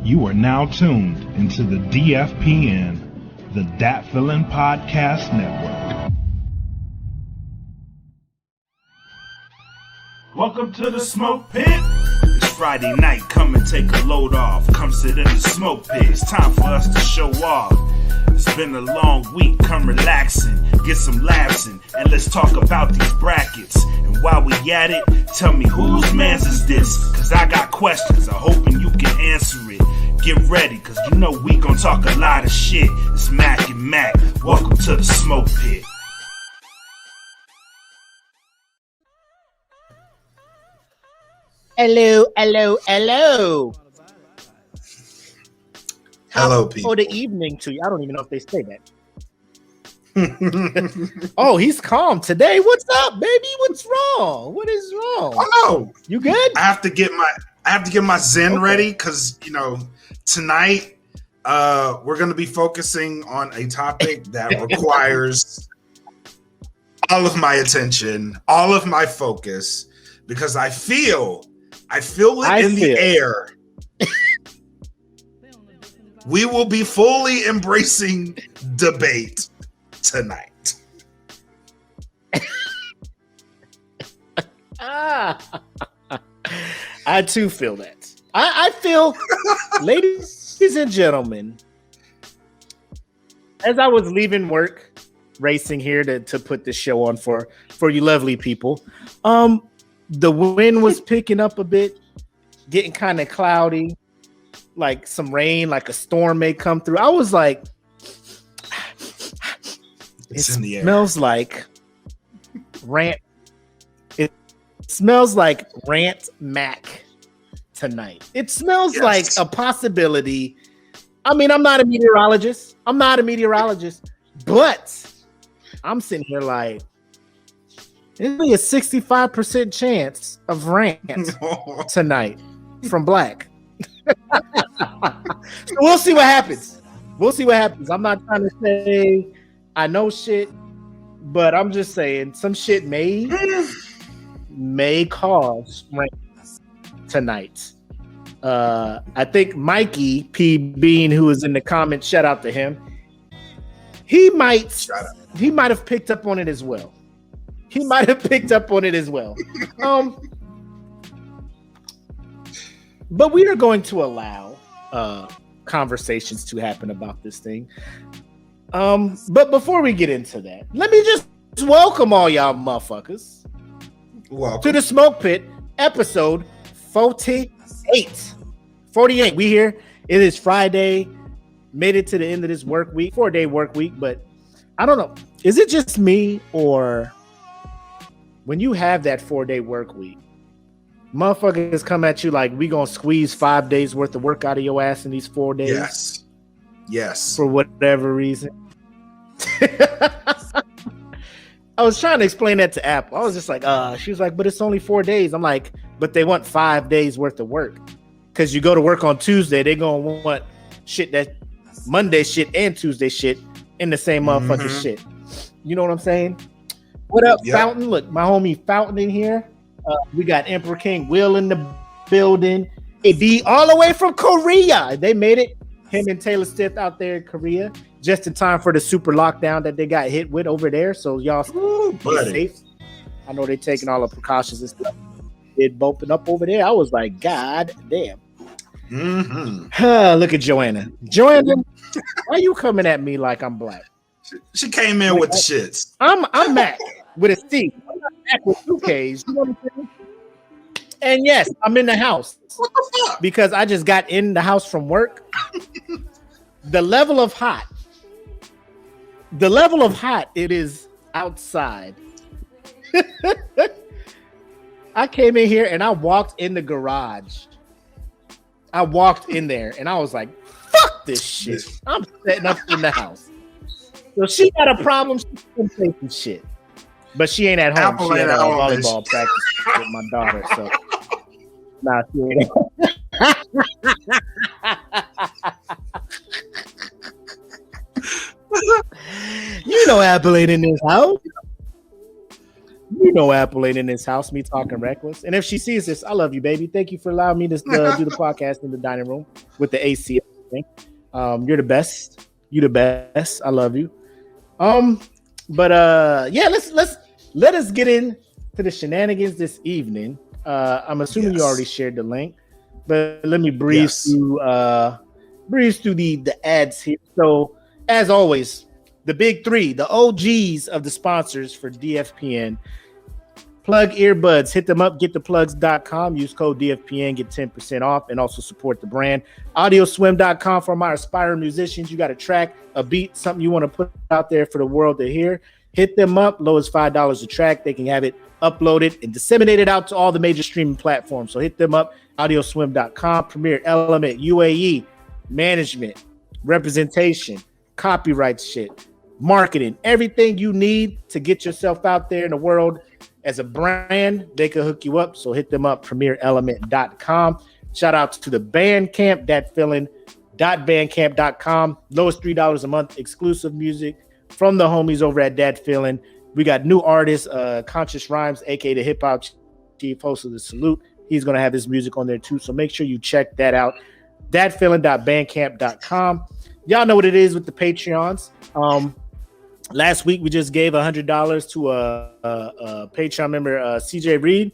You are now tuned into the DFPN, the Dat Feelin' Podcast Network. Welcome to the Smoke Pit. It's Friday night, come and take a load off. Come sit in the Smoke Pit, it's time for us to show off. It's been a long week, come relaxing, get some laughs in, and let's talk about these brackets. And while we at it, tell me whose man's is this? Cause I got questions, I'm hoping you can answer it. Get ready, cause you know we gon' talk a lot of shit. It's Mac and Mac, welcome to the Smoke Pit. Hello. Hello, people. For the evening to you. I don't even know if they say that. Oh, he's calm today. What's up, baby? What's wrong? What is wrong? Oh, you good? I have to get my Zen ready because tonight we're going to be focusing on a topic that requires all of my attention, all of my focus, because I feel it in the air. We will be fully embracing debate tonight. I too feel that. I feel, ladies and gentlemen, as I was leaving work, racing here to put this show on for you lovely people, the wind was picking up a bit, getting kind of cloudy, like some rain, like a storm may come through. I was like, It's in the air. Smells like rant. It smells like Rant Mac tonight. It smells like a possibility. I mean, I'm not a meteorologist, but I'm sitting here like, there's only a 65% chance of rant tonight from Black. So we'll see what happens. I'm not trying to say I know shit, but I'm just saying some shit may cause rant tonight. I think Mikey P. Bean, who is in the comments, shout out to him. He might have picked up on it as well. But we are going to allow conversations to happen about this thing. But before we get into that, let me just welcome all y'all motherfuckers to the Smoke Pit, episode 48. 48. We here. It is Friday. Made it to the end of this work week, 4-day work week. But I don't know. Is it just me, or when you have that 4-day work week, motherfuckers come at you like we gonna squeeze 5 days worth of work out of your ass in these 4 days? Yes. For whatever reason. I was trying to explain that to Apple. I was just like, she was like, but it's only 4 days. I'm like, but they want 5 days worth of work. Because you go to work on Tuesday, they gonna want shit that Monday shit and Tuesday shit in the same motherfucking shit. You know what I'm saying? What up, Fountain? Look, my homie Fountain in here. We got Emperor King Will in the building. AD all the way from Korea. They made it. Him and Taylor Stiff out there in Korea, just in time for the super lockdown that they got hit with over there. So y'all stay safe. I know they're taking all the precautions and stuff. It opened up over there. I was like, God damn. Look at Joanna. Joanna, why you coming at me like I'm Black? She came in with the shits. I'm Mac with a C. I'm not Mac with 2 Ks. You know what I'm saying? And yes, I'm in the house. What the fuck? Because I just got in the house from work. The level of hot it is outside. I came in here and I walked in the garage. I walked in there and I was like, fuck this shit. I'm setting up in the house. So she got a problem. She can say some shit. But she ain't at home. Apple she ain't at at home, volleyball practice with my daughter. So nah, she ain't. You know Apple ain't in this house. You know Apple ain't in this house, me talking reckless. And if she sees this, I love you, baby. Thank you for allowing me to do the podcast in the dining room with the AC. You're the best. You the best. I love you. But yeah, let us get into the shenanigans this evening. I'm assuming you already shared the link, but let me breeze through the ads here. So as always, the big three, the OGs of the sponsors for DFPN. Plug earbuds, hit them up, gettheplugs.com, use code DFPN, get 10% off, and also support the brand. Audioswim.com for my aspiring musicians. You got a track, a beat, something you want to put out there for the world to hear. Hit them up, low as $5 a track. They can have it uploaded and disseminated out to all the major streaming platforms. So hit them up, audioswim.com, Premier Element, UAE, management, representation, copyright shit, marketing, everything you need to get yourself out there in the world as a brand. They can hook you up. So hit them up, premierelement.com. Shout out to the Bandcamp, datfeelin.bandcamp.com. Lowest $3 a month, exclusive music from the homies over at Dat Feelin. We got new artists, Conscious Rhymes, aka the hip hop chief, host of the Salute. He's going to have his music on there too. So make sure you check that out. datfeelin.bandcamp.com. Y'all know what it is with the Patreons. Last week we just gave $100 to a Patreon member, CJ Reed.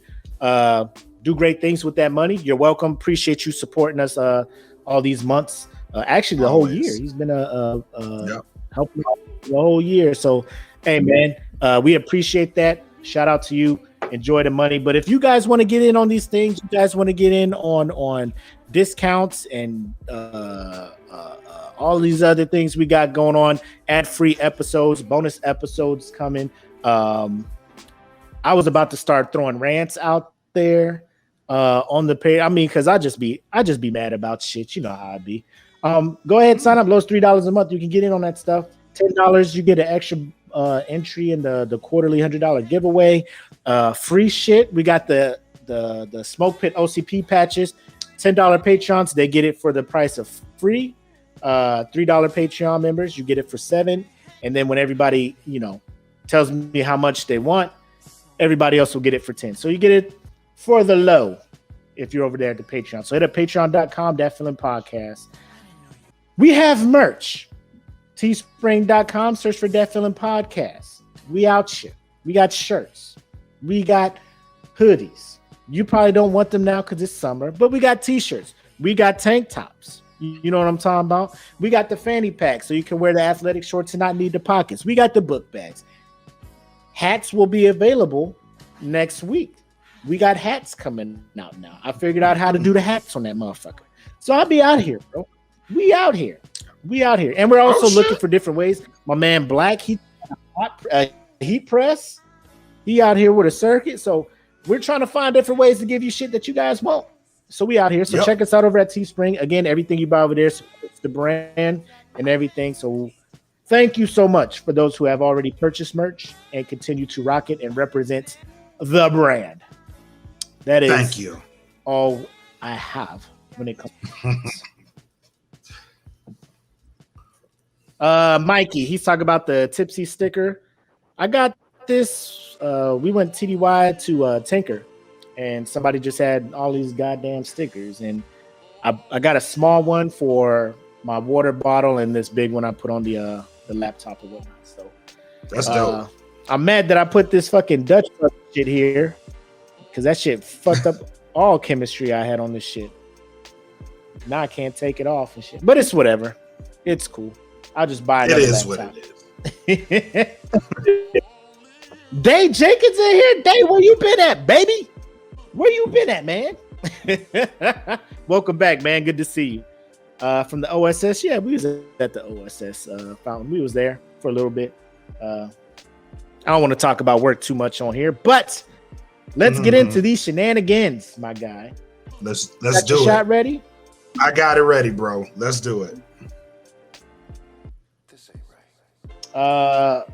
Do great things with that money. You're welcome. Appreciate you supporting us all these months. Actually, the whole year. He's been helping out the whole year. So, hey man, we appreciate that. Shout out to you. Enjoy the money. But if you guys want to get in on these things, you guys want to get in on discounts and all these other things we got going on, ad-free episodes, bonus episodes coming. I was about to start throwing rants out there on the page. I mean, because I just be mad about shit. You know how I be. Go ahead, sign up. Lowest $3 a month. You can get in on that stuff. $10, you get an extra entry in the quarterly $100 giveaway. Free shit. We got the SmokePit OCP patches. $10 Patreons. They get it for the price of free. $3 Patreon members, you get it for $7. And then when everybody, tells me how much they want, everybody else will get it for $10. So you get it for the low if you're over there at the Patreon. So hit up patreon.com, Dat Feelin Podcast. We have merch. Teespring.com, search for Dat Feelin Podcast. We out here. We got shirts. We got hoodies. You probably don't want them now because it's summer, but we got t-shirts. We got tank tops. You know what I'm talking about? We got the fanny pack so you can wear the athletic shorts and not need the pockets. We got the book bags. Hats will be available next week. We got hats coming out now. I figured out how to do the hats on that motherfucker. So I'll be out here, bro. We out here. And we're also looking for different ways. My man Black, heat press. He out here with a circuit. So we're trying to find different ways to give you shit that you guys want. So we out here. So check us out over at Teespring. Again, everything you buy over there supports the brand and everything. So thank you so much for those who have already purchased merch and continue to rock it and represent the brand. That is thank you. All I have when it comes to Mikey, he's talking about the Tipsy sticker. I got this. We went TDY to Tinker. And somebody just had all these goddamn stickers. And I got a small one for my water bottle and this big one I put on the laptop or whatnot. So that's dope. I'm mad that I put this fucking Dutch shit here because that shit fucked up all chemistry I had on this shit. Now I can't take it off and shit. But it's whatever. It's cool. I'll just buy another laptop. It is what it is. Day Jenkins in here. Day, where you been at, baby? Where you been at, man? Welcome back, man. Good to see you. From the OSS. Yeah, we was at the OSS fountain. We was there for a little bit. I don't want to talk about work too much on here, but let's get into these shenanigans, my guy. Let's got do your it. Shot ready? I got it ready, bro. Let's do it.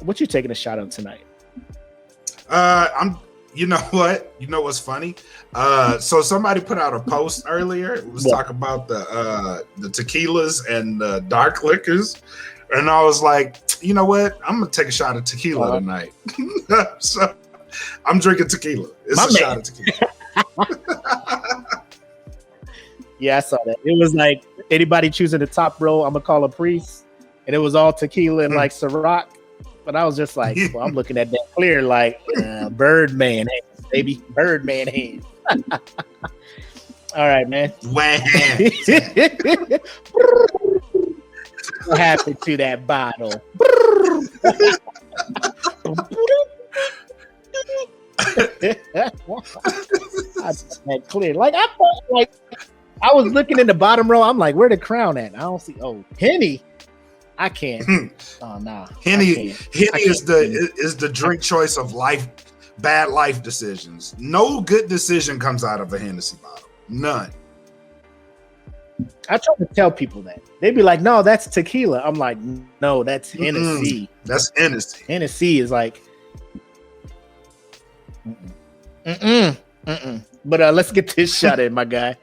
What you taking a shot on tonight? You know what? You know what's funny? So somebody put out a post earlier. It was talking about the tequilas and the dark liquors, and I was like, you know what? I'm gonna take a shot of tequila tonight. So I'm drinking tequila. It's My a shot of tequila. Yeah, I saw that. It was like anybody choosing the top row, I'm gonna call a priest, and it was all tequila and like Ciroc. But I was just like, well, I'm looking at that clear, like Birdman hands, baby, Birdman hands. All right, man. What happened to that bottle? I that clear. Like I felt like I was looking in the bottom row. I'm like, where the crown at? I don't see. Oh, Henny. I can't. Oh no. Henny is the drink choice of bad life decisions. No good decision comes out of a Hennessy bottle. None. I try to tell people that. They'd be like, no, that's tequila. I'm like, no, that's Hennessy. That's Hennessy. Hennessy is like But let's get this shot in, my guy.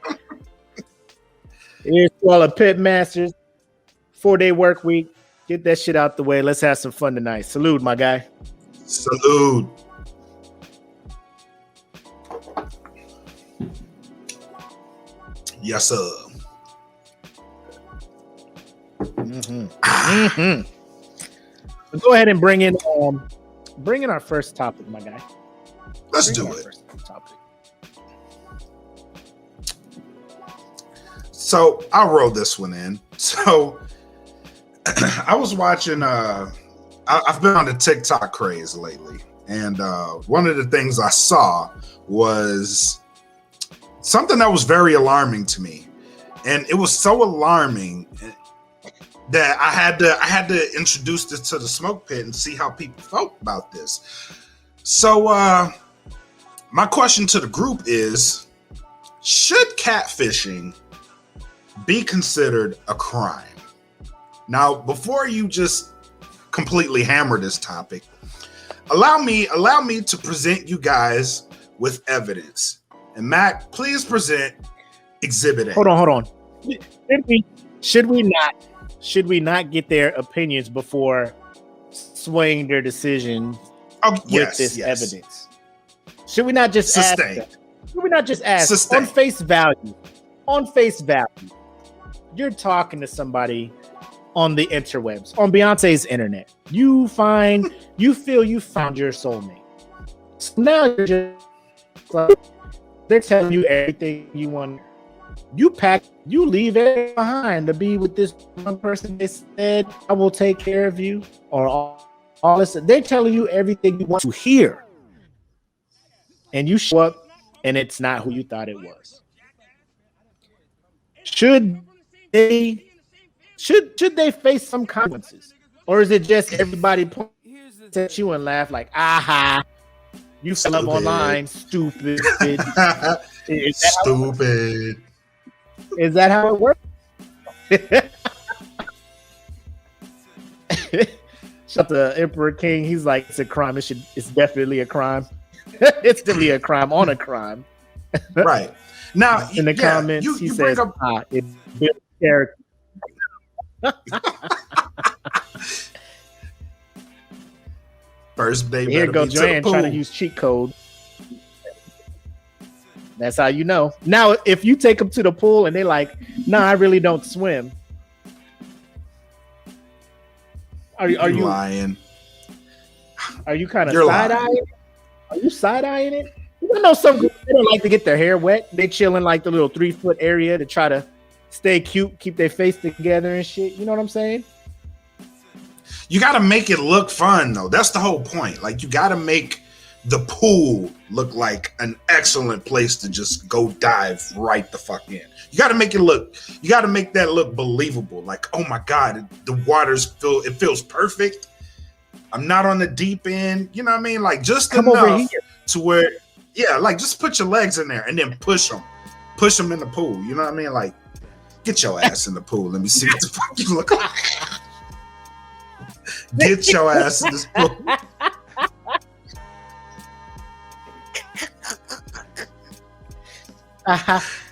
Here's to all the pit masters. 4-day work week. Get that shit out the way. Let's have some fun tonight. Salute, my guy. Salute. Yes, sir. Go ahead and bring in our first topic, my guy. Let's do it. So I'll roll this one in. So I was watching. I've been on the TikTok craze lately, and one of the things I saw was something that was very alarming to me, and it was so alarming that I had to introduce this to the Smoke Pit and see how people felt about this. So my question to the group is: should catfishing be considered a crime? Now, before you just completely hammer this topic, allow me to present you guys with evidence. And Mac, please present Exhibit A. Hold on. Should we not get their opinions before swaying their decision with this evidence? Should we not just ask them? Should we not just ask on face value? On face value, you're talking to somebody on the interwebs, on Beyonce's internet. You feel you found your soulmate. So now you're just like, they're telling you everything you want. You leave it behind to be with this one person. They said, I will take care of you, or all this. They're telling you everything you want to hear. And you show up and it's not who you thought it was. Should they face some consequences, or is it just everybody point at you and laugh like, aha, you fell up online, stupid. Is that how it works? Shut the Emperor King. He's like, it's a crime. It's definitely a crime. It's definitely a crime on a crime. Right. Now, in the comments, he says, it builds character. First day. Here goes Joanne trying to use cheat code. That's how you know. Now, if you take them to the pool and they're like, "No, I really don't swim," are you lying? Are you kind of side eyeing? Are you side eyeing it? You know, some girls, they don't like to get their hair wet. They chill in like the little 3-foot area to try to stay cute, keep their face together and shit. You know what I'm saying? You got to make it look fun, though. That's the whole point. Like, you got to make the pool look like an excellent place to just go dive right the fuck in. You got to make that look believable. Like, oh my God, the it feels perfect. I'm not on the deep end. You know what I mean? Like, just enough to where, like, just put your legs in there and then push them in the pool. You know what I mean? Like, get your ass in the pool. Let me see what the fuck you look like. Get your ass in this pool.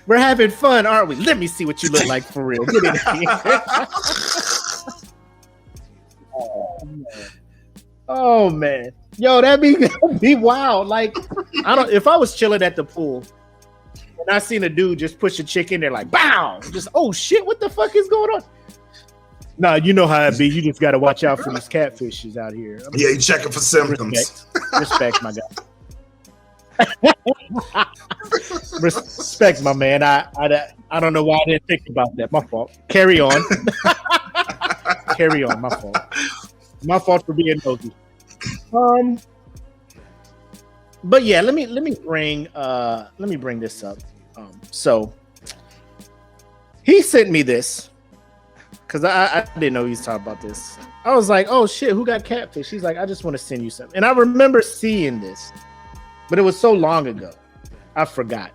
We're having fun, aren't we? Let me see what you look like for real. Get in here. Oh man. Yo, that'd be wild. Like, if I was chilling at the pool and I seen a dude just push a chick in there, like, bow, just, oh shit, what the fuck is going on? Nah, you know how it be. You just got to watch out for these catfishes out here. Yeah, you checking for symptoms. Respect, my guy. Respect, my man. I don't know why I didn't think about that. My fault. Carry on. Carry on. My fault. My fault for being nosy. But yeah, let me bring this up. So he sent me this because I didn't know he was talking about this. I was like, oh shit, who got catfish? He's like, I just want to send you something. And I remember seeing this, but it was so long ago, I forgot.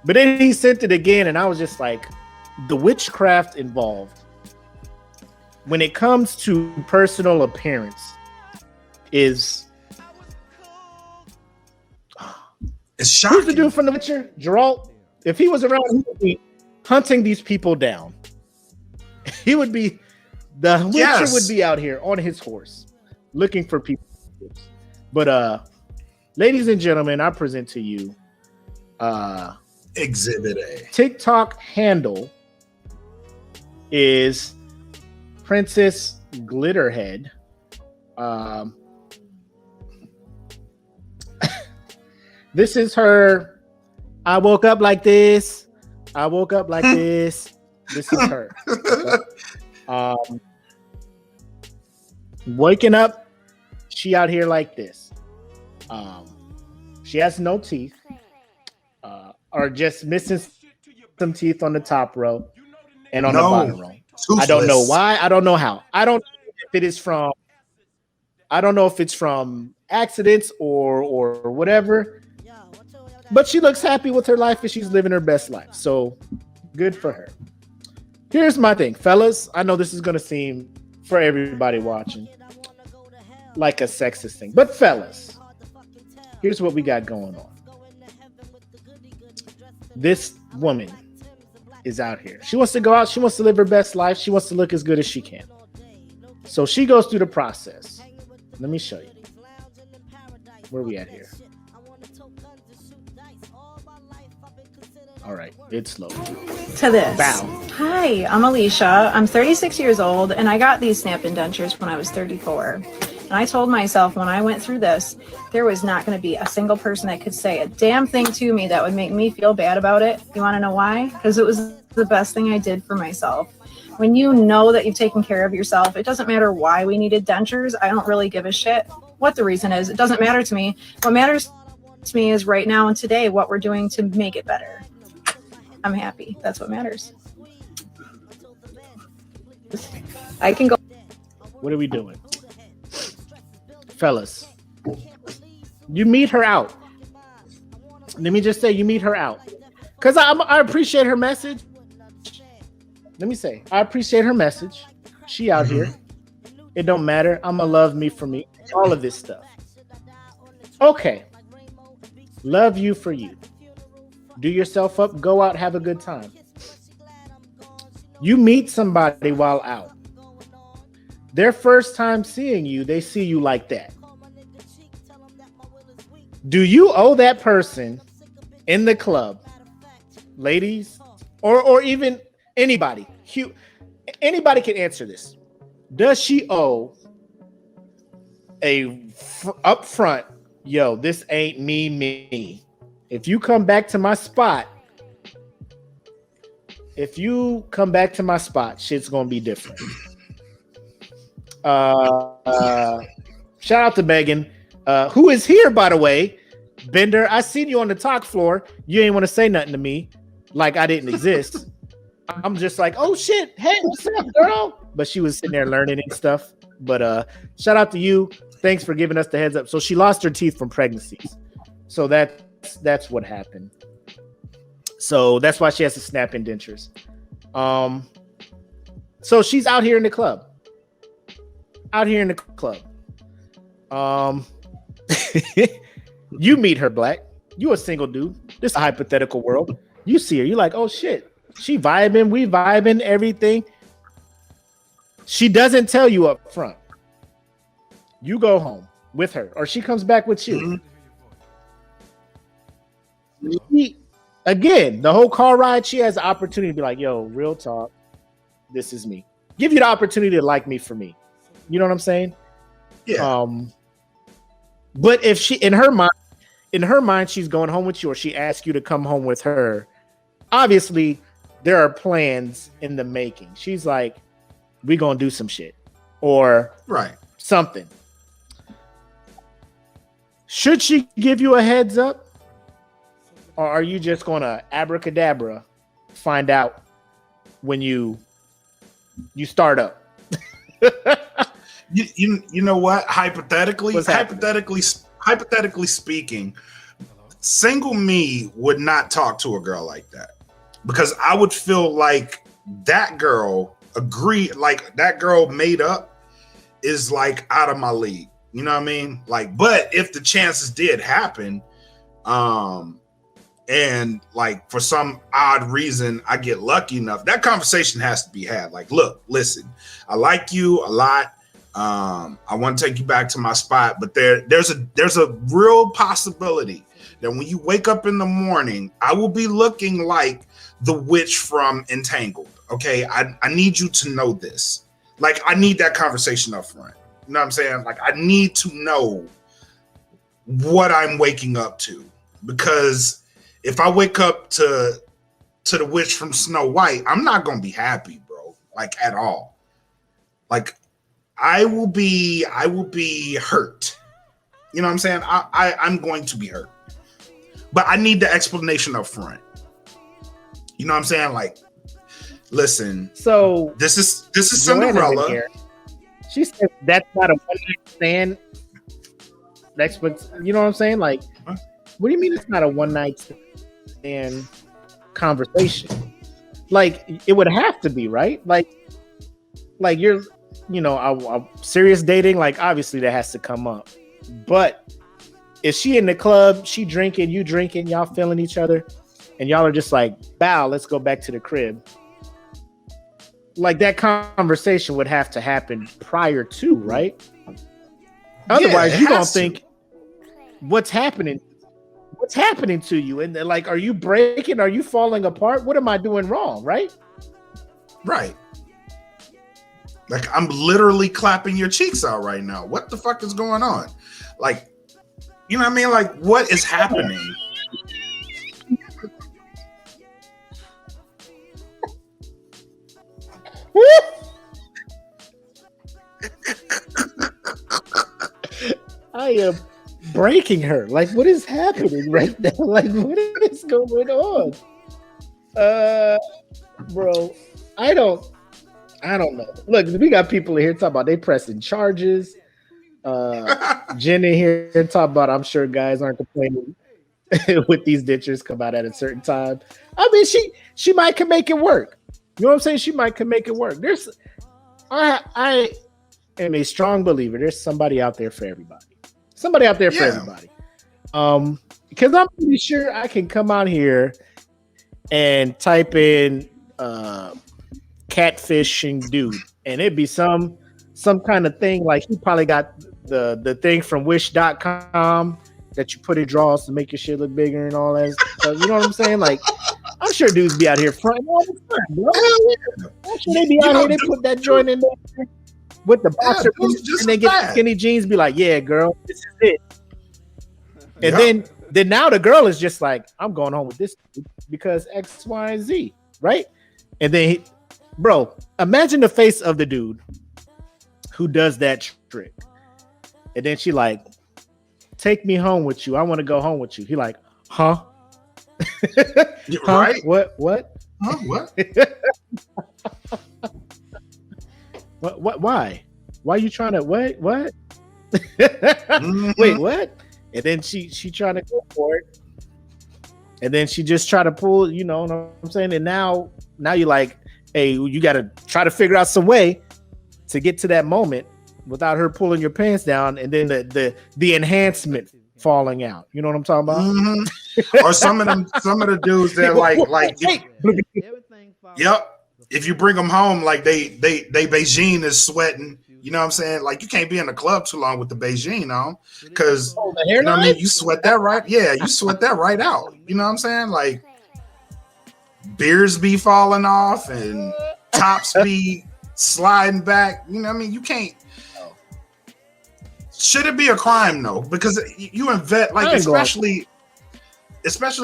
But then he sent it again, and I was just like, the witchcraft involved when it comes to personal appearance is it's shocking. Who's the dude from The Witcher? Geralt? If he was around, he would be hunting these people down. He would be the Witcher would be out here on his horse looking for people. But ladies and gentlemen, I present to you Exhibit A. TikTok handle is Princess Glitterhead. This is her. I woke up like this. I woke up like this. This is her. Waking up, she out here like this. She has no teeth, or just missing some teeth on the top row and on the bottom row. Toothless. I don't know why. I don't know how. I don't know if it is from. I don't know if it's from accidents or whatever. But she looks happy with her life and she's living her best life. So good for her. Here's my thing, fellas. I know this is going to seem for everybody watching like a sexist thing. But fellas, here's what we got going on. This woman is out here. She wants to go out. She wants to live her best life. She wants to look as good as she can. So she goes through the process. Let me show you. Where are we at here? All right, it's low. To this. Bow. Hi, I'm Alicia. I'm 36 years old, and I got these snap indentures when I was 34. And I told myself when I went through this, there was not going to be a single person that could say a damn thing to me that would make me feel bad about it. You want to know why? Because it was the best thing I did for myself. When you know that you've taken care of yourself, it doesn't matter why we needed dentures. I don't really give a shit what the reason is. It doesn't matter to me. What matters to me is right now and today what we're doing to make it better. I'm happy. That's what matters. I can go. What are we doing? Fellas, you meet her out. Let me just say you meet her out. Because I appreciate her message. Let me say, I appreciate her message. She out here. It don't matter. I'ma love me for me. All of this stuff. Okay. Love you for you. Do yourself up, go out, have a good time. You meet somebody while out. Their first time seeing you, they see you like that. Do you owe that person in the club, ladies, or even anybody? Anybody can answer this. Does she owe up front, yo, this ain't me. If you come back to my spot, shit's gonna be different. Shout out to Megan, who is here, by the way. Bender, I seen you on the talk floor. You ain't want to say nothing to me, like I didn't exist. I'm just like, oh shit, hey, what's up, girl? But she was sitting there learning and stuff. But shout out to you. Thanks for giving us the heads up. So she lost her teeth from pregnancies. So that's what happened. So that's why she has to snap indentures. So she's out here in the club. You meet her, Black. You a single dude. This is a hypothetical world. You see her. You like, oh shit. She vibing. We vibing. Everything. She doesn't tell you up front. You go home. with her, or she comes back with you. Again, the whole car ride, she has the opportunity to be like, yo, real talk, this is me. Give you the opportunity to like me for me. You know what I'm saying? Yeah. But if she, in her mind, she's going home with you, or she asks you to come home with her, obviously there are plans in the making. She's like, we gonna do some shit or something. Should she give you a heads up, or are you just gonna abracadabra find out when you start up? You know what? Hypothetically speaking, single me would not talk to a girl like that, because I would feel like that girl that girl made up is like out of my league. You know what I mean? Like, but if the chances did happen, and like for some odd reason I get lucky enough, that conversation has to be had. Like, look, listen, I like you a lot. I want to take you back to my spot, but there's a real possibility that when you wake up in the morning, I will be looking like the witch from Entangled. Okay, I need you to know this. Like, I need that conversation up front. You know what I'm saying? Like, I need to know what I'm waking up to, because if I wake up to the witch from Snow White, I'm not gonna be happy, bro. Like, at all. Like, I will be hurt. You know what I'm saying? I'm going to be hurt. But I need the explanation up front. You know what I'm saying? Like, listen. So this is Cinderella. She said that's not a one-night stand. You know what I'm saying? Like, what do you mean it's not a one-night stand conversation? Like, it would have to be, right? Like you're, you know, serious dating. Like, obviously that has to come up. But if she in the club, she drinking, you drinking, y'all feeling each other, and y'all are just like, bow, let's go back to the crib. Like, that conversation would have to happen prior to, right? Otherwise, you're gonna think, what's happening to you? And like, are you breaking? Are you falling apart? What am I doing wrong? Right. Like, I'm literally clapping your cheeks out right now. What the fuck is going on? Like, you know what I mean? Like, what is happening? I am breaking her. Like, what is happening right now? Like, what is going on? Bro, I don't know. Look, we got people in here talking about they pressing charges. Jen in here talking about, I'm sure guys aren't complaining with these ditchers come out at a certain time. I mean, she might can make it work. You know what I'm saying? She might can make it work. I am a strong believer. There's somebody out there for everybody. Somebody out there for everybody. Because I'm pretty sure I can come out here and type in catfishing dude, and it'd be some kind of thing. Like, he probably got the thing from wish.com that you put in draws to make your shit look bigger and all that stuff. You know what I'm saying? Like, I'm sure dudes be out here fronting all the time, bro. I'm sure they be out here, they put that joint in there with the boxer and they get skinny jeans, be like, yeah, girl, this is it. And then now the girl is just like, I'm going home with this dude because X, Y, and Z, right? And then bro, imagine the face of the dude who does that trick. And then she like, take me home with you. I want to go home with you. He like, huh? Right? What? Huh? What? What? Why are you trying to what? Mm-hmm. Wait, what? And then she trying to go for it. And then she just try to pull, you know what I'm saying? And now you're like, hey, you got to try to figure out some way to get to that moment without her pulling your pants down, and then the enhancement falling out. You know what I'm talking about? Mm-hmm. Or some of the dudes that like yep. If you bring them home, like they Beijing is sweating, You know what I'm saying? Like, you can't be in the club too long with the Beijing on, because you know what I mean? You sweat that right. Yeah, you sweat that right out. You know what I'm saying? Like, beers be falling off and tops be sliding back. You know what I mean? You can't. Should it be a crime though? Because you invest, like, especially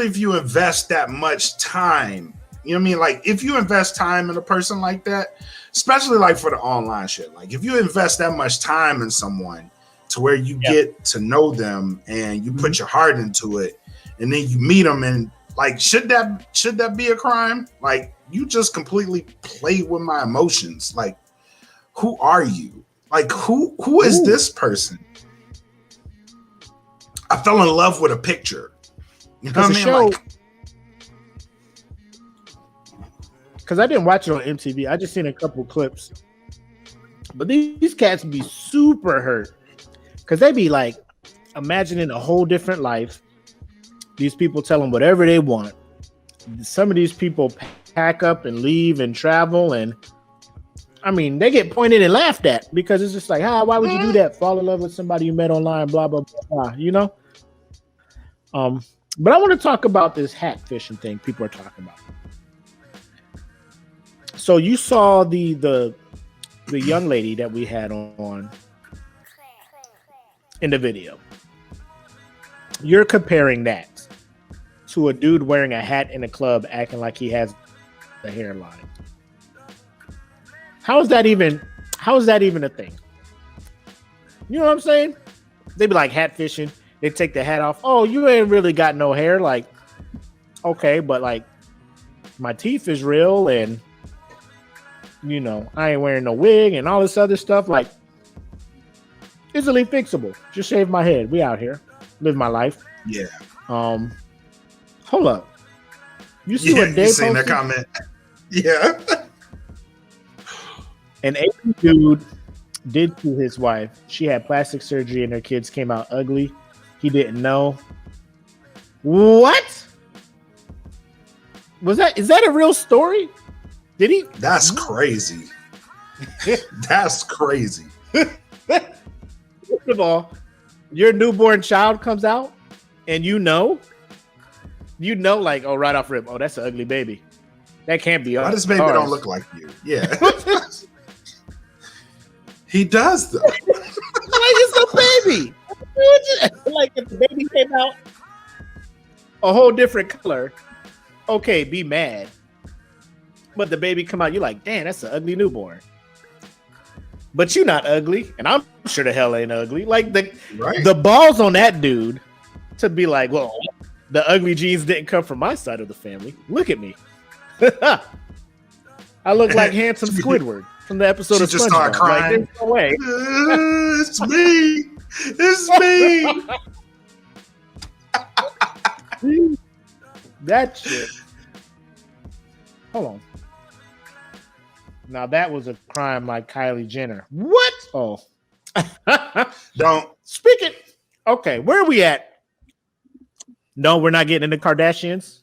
if you invest that much time. You know what I mean? Like, if you invest time in a person like that, especially like for the online shit, like if you invest that much time in someone to where you get to know them and you put your heart into it, and then you meet them, and like, should that be a crime? Like, you just completely played with my emotions. Like, who are you? Like, who is this person? I fell in love with a picture. You know what I mean? Show, like, because I didn't watch it on MTV. I just seen a couple clips. But these cats be super hurt because they be like imagining a whole different life. These people tell them whatever they want. Some of these people pack up and leave and travel, and I mean, they get pointed and laughed at because it's just like, why would you do that? Fall in love with somebody you met online, blah, blah, blah, blah, you know? But I want to talk about this hat fishing thing people are talking about. So you saw the young lady that we had on in the video. You're comparing that to a dude wearing a hat in a club acting like he has a hairline. How is that even a thing? You know what I'm saying? They be like hat fishing. They take the hat off. Oh, you ain't really got no hair. Like, okay, but like my teeth is real, and you know, I ain't wearing no wig and all this other stuff. Like, easily fixable. Just shave my head. We out here. Live my life. Yeah. Hold up. You see what Dave you seen that comment? Yeah. An Asian dude did to his wife. She had plastic surgery and her kids came out ugly. He didn't know. What? Is that a real story? Did he? That's crazy. That's crazy. First of all, your newborn child comes out and you know, like, oh, right off rip, oh, that's an ugly baby. That can't be. Why this baby don't look like you? Yeah. He does though. Like, it's a baby. Like, if the baby came out a whole different color, okay, be mad. But the baby come out, you're like, damn, that's an ugly newborn. But you're not ugly, and I'm sure the hell ain't ugly. Like, the balls on that dude to be like, well, the ugly genes didn't come from my side of the family. Look at me. I look like handsome Squidward from the episode she of just SpongeBob. started crying. Like, there's no way. It's me. It's me. That shit. Hold on. Now that was a crime like Kylie Jenner. What? Oh. Don't. Speak it. Okay, where are we at? No, we're not getting into Kardashians.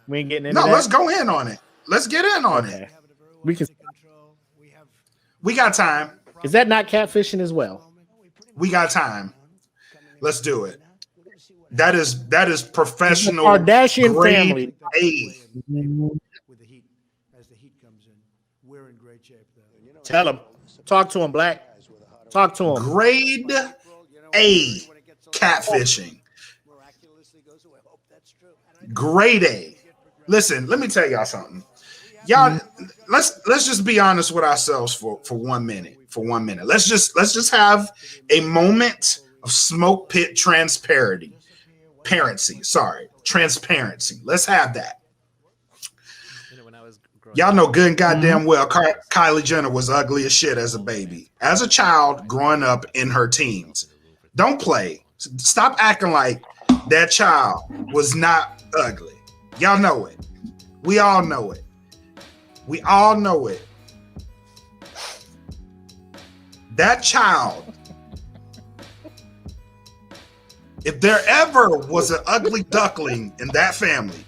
We ain't getting into that. No, let's go in on it. Let's get in on it. We can. We got time. Is that not catfishing as well? We got time. Let's do it. That is professional. Kardashian grade family. A. Tell him. Talk to him, Black. Talk to him. Grade A catfishing. Grade A. Listen, let me tell y'all something. Y'all, let's just be honest with ourselves for 1 minute. For 1 minute. Let's just have a moment of smoke pit transparency. Transparency. Let's have that. Y'all know good and goddamn well Kylie Jenner was ugly as shit as a baby. As a child growing up in her teens. Don't play. Stop acting like that child was not ugly. Y'all know it. We all know it. We all know it. That child, if there ever was an ugly duckling in that family,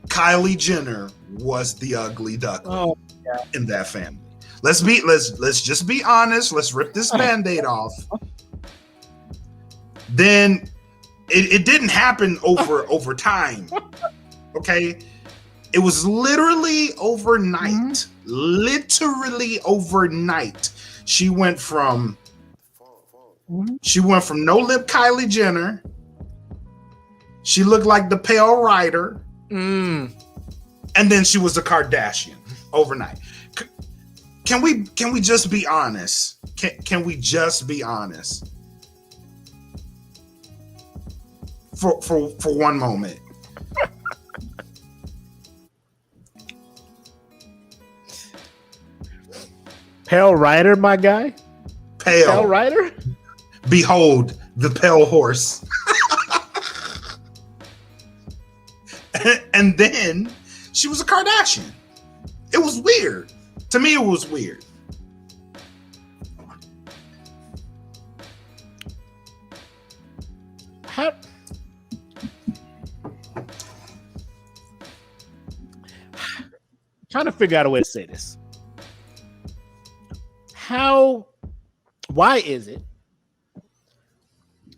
Kylie Jenner was the ugly duckling in that family. let's just be honest. Let's rip this Band-Aid off. Then it didn't happen over time. Okay. It was literally overnight. Mm-hmm. Literally overnight. She went from no lip Kylie Jenner. She looked like the Pale Rider. And then she was a Kardashian overnight. Can we just be honest? Can we just be honest? For one moment. Pale Rider, my guy. Pale Rider. Behold the pale horse. And then she was a Kardashian. It was weird. To me, it was weird. How? Trying to figure out a way to say this. Why is it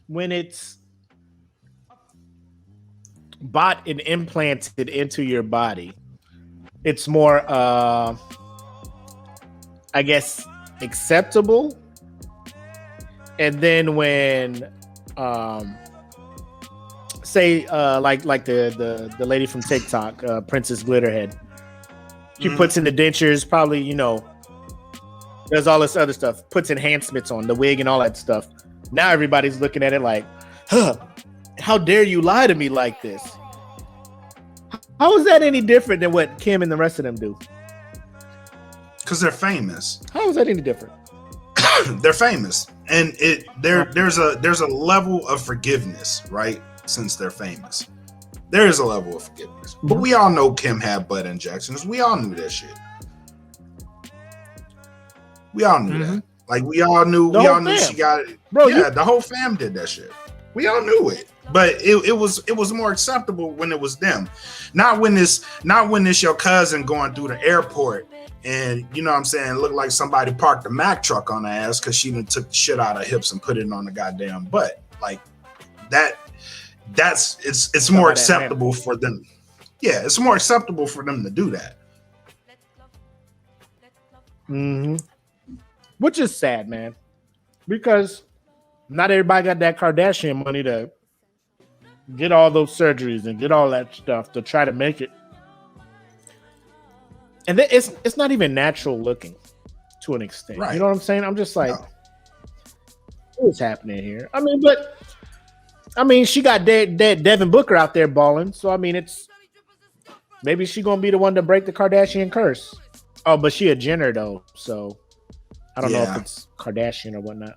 when it's bought and implanted into your body, it's more, I guess, acceptable? And then when, say, like the lady from TikTok, Princess Glitterhead, she puts in the dentures, probably, you know, does all this other stuff, puts enhancements on the wig and all that stuff. Now everybody's looking at it like, how dare you lie to me like this? How is that any different than what Kim and the rest of them do? Because they're famous. How is that any different? They're famous, and there's a level of forgiveness, right? Since they're famous, there is a level of forgiveness. But we all know Kim had butt injections. We all knew that shit. We all knew that. Like we all knew she got it. Bro, yeah, the whole fam did that shit. We all knew it. But it was more acceptable when it was them. Not when this your cousin going through the airport and you know what I'm saying, looked like somebody parked a Mack truck on her ass because she done took the shit out of her hips and put it on the goddamn butt. Like it's more acceptable for them. Yeah, it's more acceptable for them to do that. Which is sad, man. Because not everybody got that Kardashian money to get all those surgeries and get all that stuff to try to make it. And it's not even natural looking to an extent. Right. You know what I'm saying? I'm just like, what's happening here? I mean, she got Devin Booker out there balling. So, I mean, maybe she going to be the one to break the Kardashian curse. Oh, but she a Jenner, though. So, I don't know if it's Kardashian or whatnot.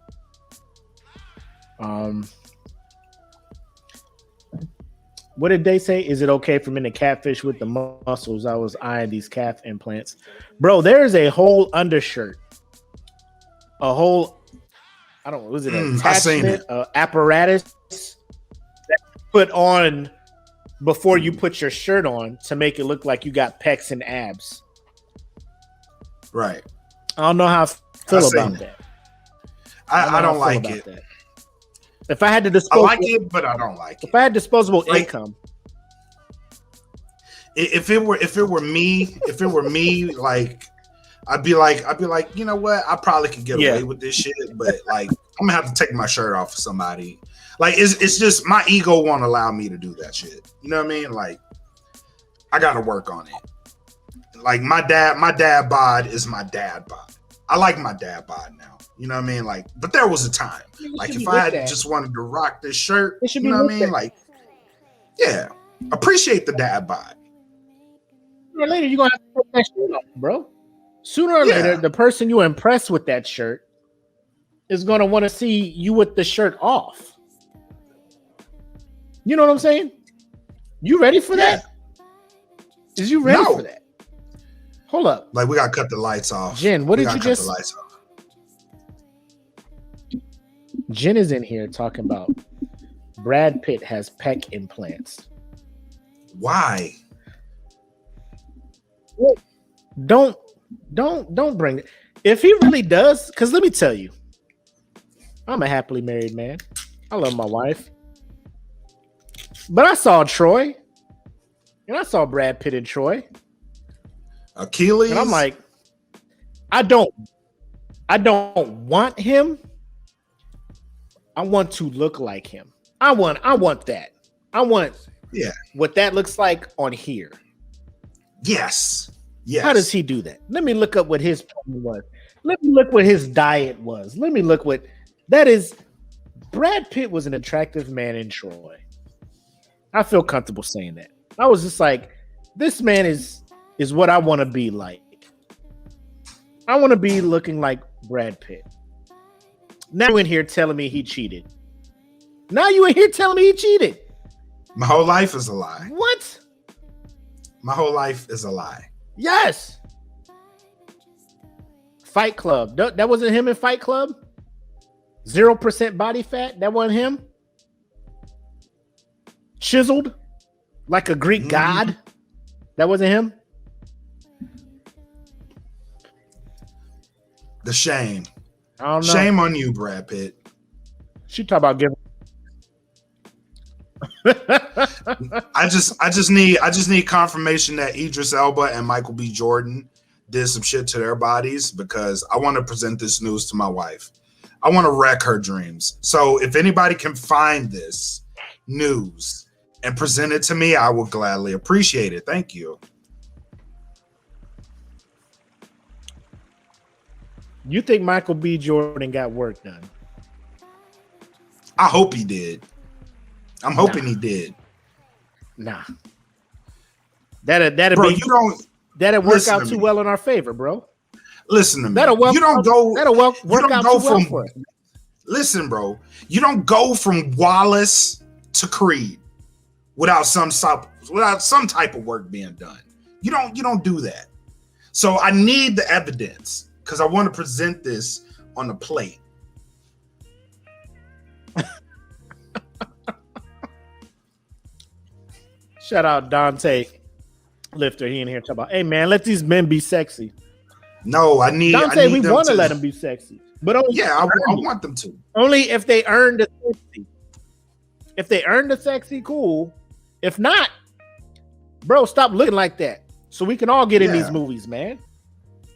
What did they say? Is it okay for men to catfish with the muscles? I was eyeing these calf implants. Bro, there is a whole undershirt. A whole, I don't know, was it an attachment, apparatus that you put on before you put your shirt on to make it look like you got pecs and abs. Right. I don't know how I feel about that. I don't like it. That. If I had to dispose, I like it, but I don't like it. If I had disposable income, if it were me, like I'd be like, you know what? I probably could get away with this shit, but like I'm gonna have to take my shirt off for somebody. Like it's just my ego won't allow me to do that shit. You know what I mean? Like I gotta work on it. Like my dad bod is my dad bod. I like my dad bod now. You know what I mean? Like, but there was a time. Like if I had just wanted to rock this shirt, you know what I mean? Like, yeah, appreciate the dad bod. Sooner or later, you're gonna have to put that shirt off, bro. Sooner or later, the person you impress with that shirt is gonna want to see you with the shirt off. You know what I'm saying? You ready for that? Is you ready for that? Hold up. Like we gotta cut the lights off. Jen, what did you just? Jen is in here talking about Brad Pitt has pec implants. Why? Don't bring it. If he really does, because let me tell you, I'm a happily married man. I love my wife. But I saw Troy, and I saw Brad Pitt and Troy. Achilles. And I'm like, I don't want him. I want to look like him. I want that. I want what that looks like on here. Yes. How does he do that? Let me look up what his plan was. Let me look what his diet was. Let me look what that is. Brad Pitt was an attractive man in Troy. I feel comfortable saying that. I was just like, this man is what I want to be like. I want to be looking like Brad Pitt. Now you in here telling me he cheated. Now you in here telling me he cheated. My whole life is a lie. What? My whole life is a lie. Yes. Fight Club. That wasn't him in Fight Club? 0% body fat? That wasn't him? Chiseled like a Greek god? That wasn't him? The shame. I don't know. Shame on you, Brad Pitt. She talk about giving. I just need confirmation that Idris Elba and Michael B. Jordan did some shit to their bodies, because I want to present this news to my wife. I want to wreck her dreams. So if anybody can find this news and present it to me, I will gladly appreciate it. Thank you. You think Michael B. Jordan got work done? I hope he did. I'm hoping he did. Nah. That'd bro, work out too well in our favor, bro. Listen to me. That'll work out too well for us. Listen, bro. You don't go from Wallace to Creed without some type of work being done. You don't do that. So I need the evidence, because I want to present this on the plate. Shout out Dante Lifter. He in here talking about, hey man, let these men be sexy. No, Dante, we want to let them be sexy. But only I want them to. Only if they earn the sexy. If they earn the sexy, cool. If not, bro, stop looking like that. So we can all get in these movies, man.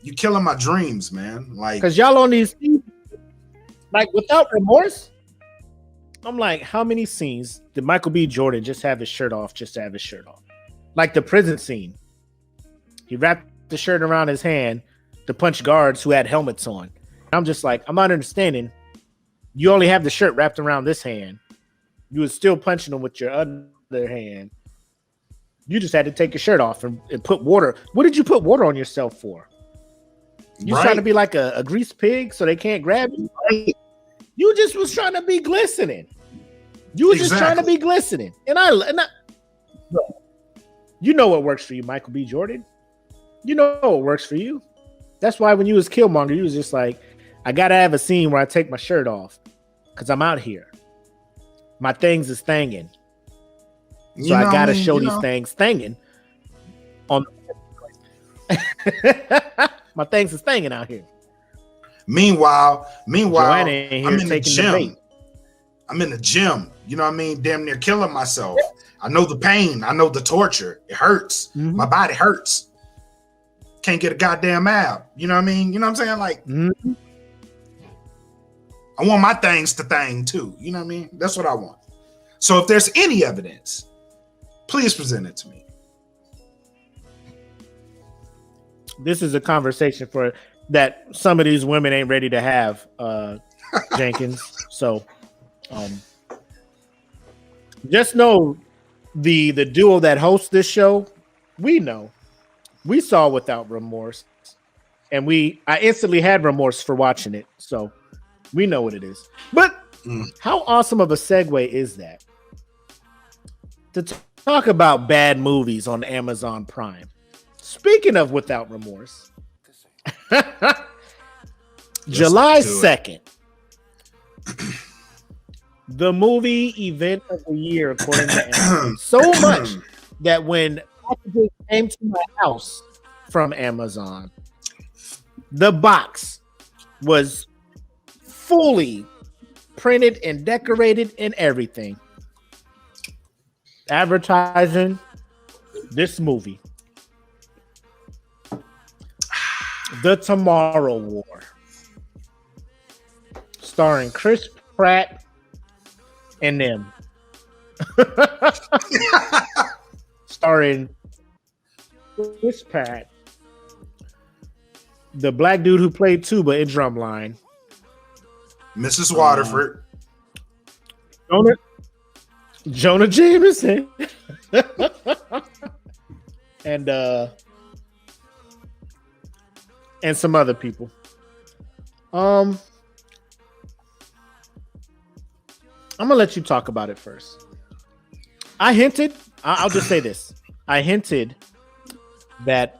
You killing my dreams, man. Like, because y'all on these scenes, like Without Remorse. I'm like, how many scenes did Michael B. Jordan just have his shirt off, just to have his shirt off? Like the prison scene. He wrapped the shirt around his hand to punch guards who had helmets on. I'm just like, I'm not understanding. You only have the shirt wrapped around this hand. You was still punching them with your other hand. You just had to take your shirt off and put water. What did you put water on yourself for? You trying to be like a grease pig so they can't grab you? You just was trying to be glistening. You was just trying to be glistening. And I bro, you know what works for you, Michael B. Jordan. You know what works for you. That's why when you was Killmonger, you was just like, I gotta have a scene where I take my shirt off because I'm out here. My things is thanging. So I gotta show these things thanging. My things is thanging out here. Meanwhile, I'm in the gym. I'm in the gym. You know what I mean? Damn near killing myself. I know the pain. I know the torture. It hurts. Mm-hmm. My body hurts. Can't get a goddamn ab. You know what I mean? You know what I'm saying? Like, I want my things to thang too. You know what I mean? That's what I want. So if there's any evidence, please present it to me. This is a conversation for that some of these women ain't ready to have, Jenkins. So just know the duo that hosts this show, we know. We saw Without Remorse, and I instantly had remorse for watching it. So we know what it is. But how awesome of a segue is that to talk about bad movies on Amazon Prime? Speaking of Without Remorse, July 2nd, the movie event of the year, according to Amazon. So much that when packages came to my house from Amazon, the box was fully printed and decorated and everything, advertising this movie, The Tomorrow War, starring Chris Pratt and them. Starring Chris Pratt, the black dude who played tuba in Drumline, Mrs. Waterford, Jonah Jameson, and some other people. I'm gonna let you talk about it first. I hinted. I'll just say this. I hinted that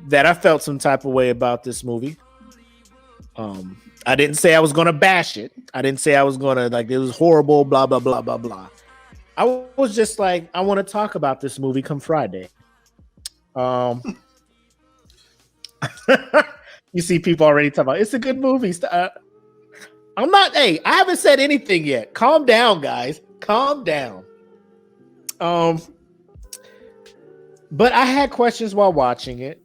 that I felt some type of way about this movie. I didn't say I was gonna bash it. I didn't say I was gonna like it was horrible. Blah blah blah blah blah. I was just like, I want to talk about this movie come Friday. You see people already talking about it's a good movie. I'm not. Hey, I haven't said anything yet. Calm down, guys. Calm down. But I had questions while watching it.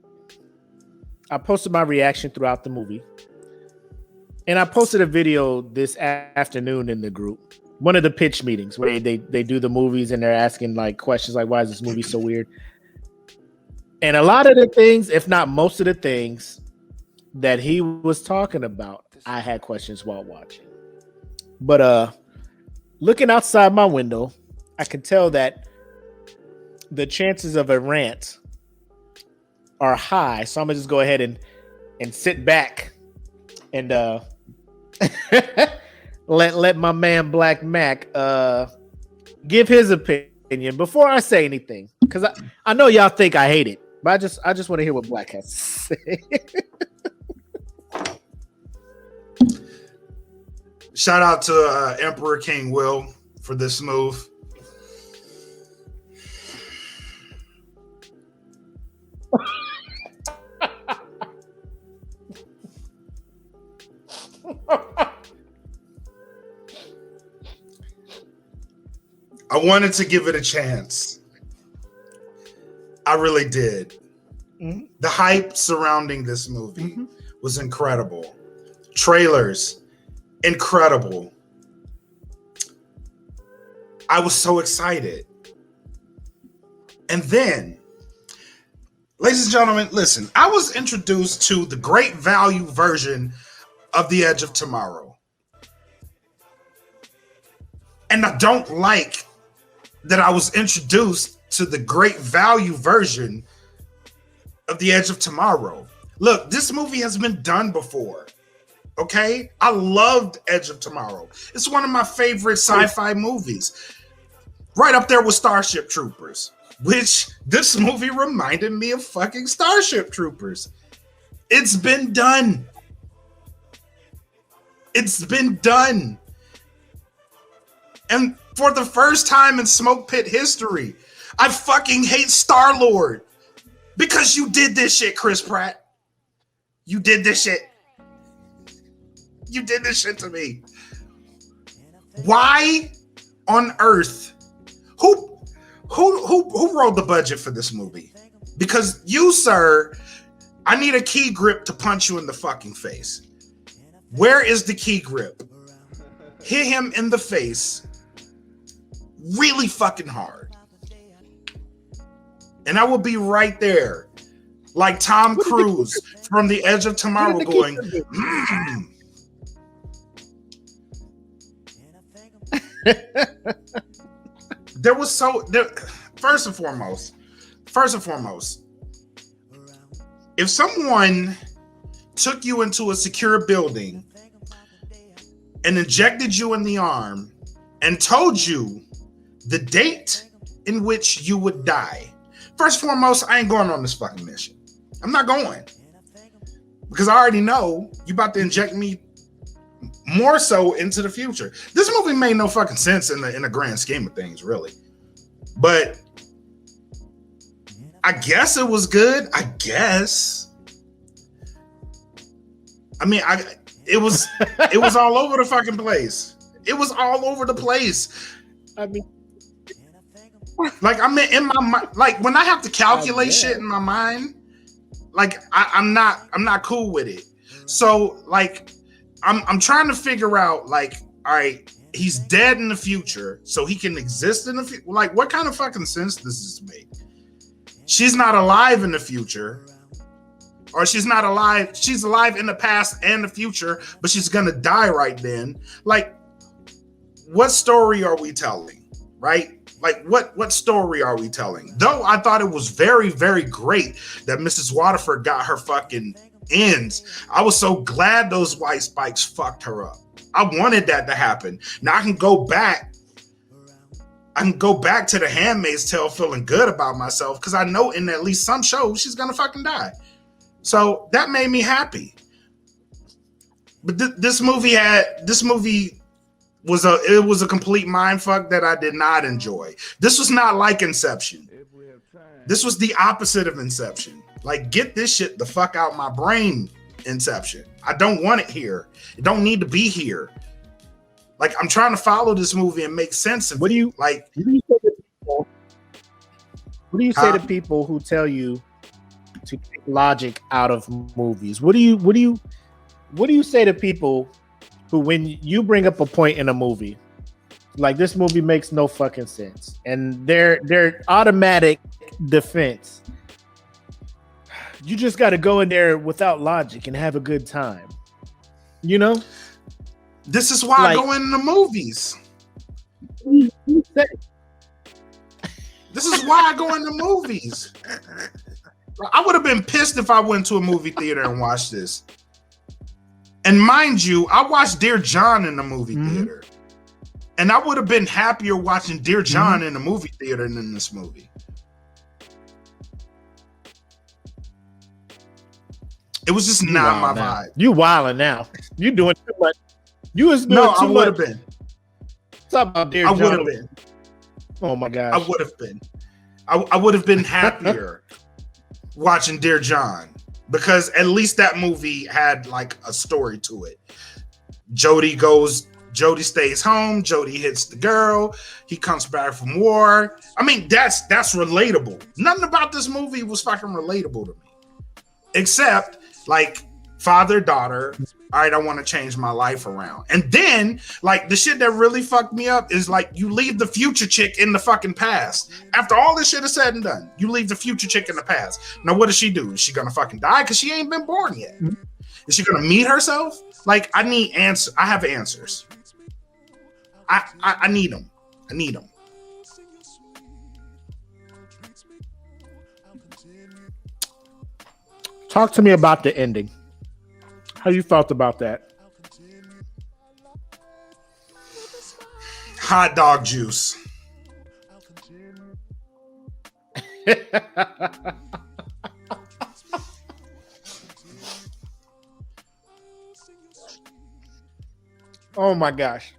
I posted my reaction throughout the movie, and I posted a video this afternoon in the group. One of the pitch meetings where they do the movies and they're asking like questions like, "Why is this movie so weird?" And a lot of the things, if not most of the things that he was talking about, I had questions while watching. But looking outside my window, I can tell that the chances of a rant are high. So I'm gonna just go ahead and sit back and let my man Black Mac give his opinion before I say anything. Because I know y'all think I hate it, but I just want to hear what Black has to say. Shout out to Emperor King Will for this move. I wanted to give it a chance. I really did. Mm-hmm. The hype surrounding this movie was incredible. Trailers, incredible. I was so excited. And then, ladies and gentlemen, listen, I was introduced to the great value version of The Edge of Tomorrow. And I don't like that I was introduced to the great value version of The Edge of Tomorrow. Look, this movie has been done before. Okay? I loved Edge of Tomorrow. It's one of my favorite sci-fi movies. Right up there with Starship Troopers, which this movie reminded me of fucking Starship Troopers. It's been done. It's been done. And for the first time in SmokePit history, I fucking hate Star-Lord because you did this shit, Chris Pratt. You did this shit. You did this shit to me. Why on earth? Who wrote the budget for this movie? Because you, sir, I need a key grip to punch you in the fucking face. Where is the key grip? Hit him in the face really fucking hard. And I will be right there like Tom Cruise from The Edge of Tomorrow going, First and foremost, if someone took you into a secure building and injected you in the arm and told you the date in which you would die, first and foremost, I ain't going on this fucking mission. I'm not going. Because I already know you about to inject me more so into the future. This movie made no fucking sense in the grand scheme of things, really. But I guess it was good. I guess. I mean, it was all over the fucking place. It was all over the place. I mean, like I'm in my mind, like when I have to calculate shit in my mind, like I'm not cool with it. So like I'm trying to figure out like, all right, he's dead in the future, so he can exist in the future. Like, what kind of fucking sense does this make? She's not alive in the future, or she's not alive. She's alive in the past and the future, but she's gonna die right then. Like, what story are we telling? Right? Like, what story are we telling? Though I thought it was very, very great that Mrs. Waterford got her fucking ends. I was so glad those white spikes fucked her up. I wanted that to happen. Now I can go back to The Handmaid's Tale feeling good about myself because I know in at least some shows she's gonna fucking die. So that made me happy. But this movie was a complete mindfuck that I did not enjoy. This was not like Inception. This was the opposite of Inception. Like, get this shit the fuck out my brain, Inception. I don't want it here. It don't need to be here. Like, I'm trying to follow this movie and make sense of it. What do you say to people who tell you to take logic out of movies? What do you say to people who, when you bring up a point in a movie, like this movie makes no fucking sense, and their automatic defense, you just got to go in there without logic and have a good time. You know? This is why I go into movies. This is why I go into movies. I would have been pissed if I went to a movie theater and watched this. And mind you, I watched Dear John in the movie theater. And I would have been happier watching Dear John in the movie theater than in this movie. It was just not my vibe. You wilding now. You doing too much. You was doing too much. I would have been. Talk about Dear John. I would have been. Oh my gosh. I would have been. I would have been happier watching Dear John, because at least that movie had like a story to it. Jody stays home. Jody hits the girl. He comes back from war. I mean, that's relatable. Nothing about this movie was fucking relatable to me, except like father, daughter. All right, I want to change my life around. And then, like, the shit that really fucked me up is, like, you leave the future chick in the fucking past. After all this shit is said and done, you leave the future chick in the past. Now, what does she do? Is she gonna fucking die? Because she ain't been born yet. Is she gonna meet herself? Like, I need answers. I have answers. I need them. I need them. Talk to me about the ending. How you felt about that? Hot dog juice. Oh my gosh.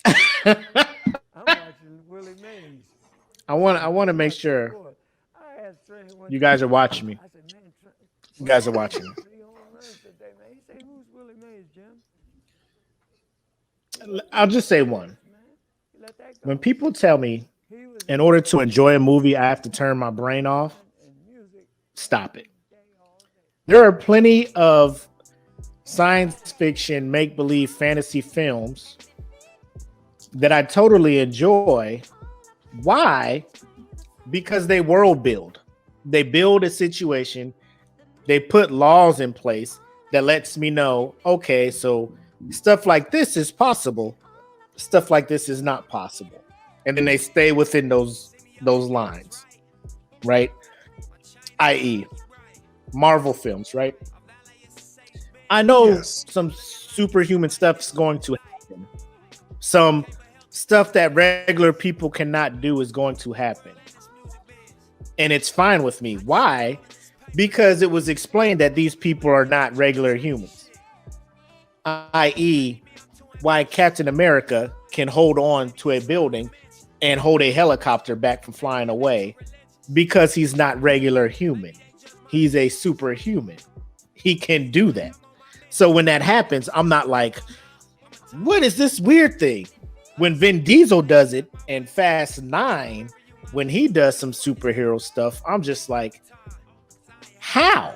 I'm watching Willie Mays. I want to make sure you guys are watching me. You guys are watching me. I'll just say one. When people tell me in order to enjoy a movie, I have to turn my brain off, stop it. There are plenty of science fiction, make-believe fantasy films that I totally enjoy. Why? Because they world build. They build a situation. They put laws in place that lets me know, okay, so stuff like this is possible. Stuff like this is not possible. And then they stay within those lines, right? i.e. Marvel films, right? I know some superhuman stuff's going to happen. Some stuff that regular people cannot do is going to happen. And it's fine with me. Why? Because it was explained that these people are not regular humans. i.e. why Captain America can hold on to a building and hold a helicopter back from flying away because he's not regular human. He's a superhuman. He can do that. So when that happens, I'm not like, what is this weird thing? When Vin Diesel does it and Fast 9, when he does some superhero stuff, I'm just like, how?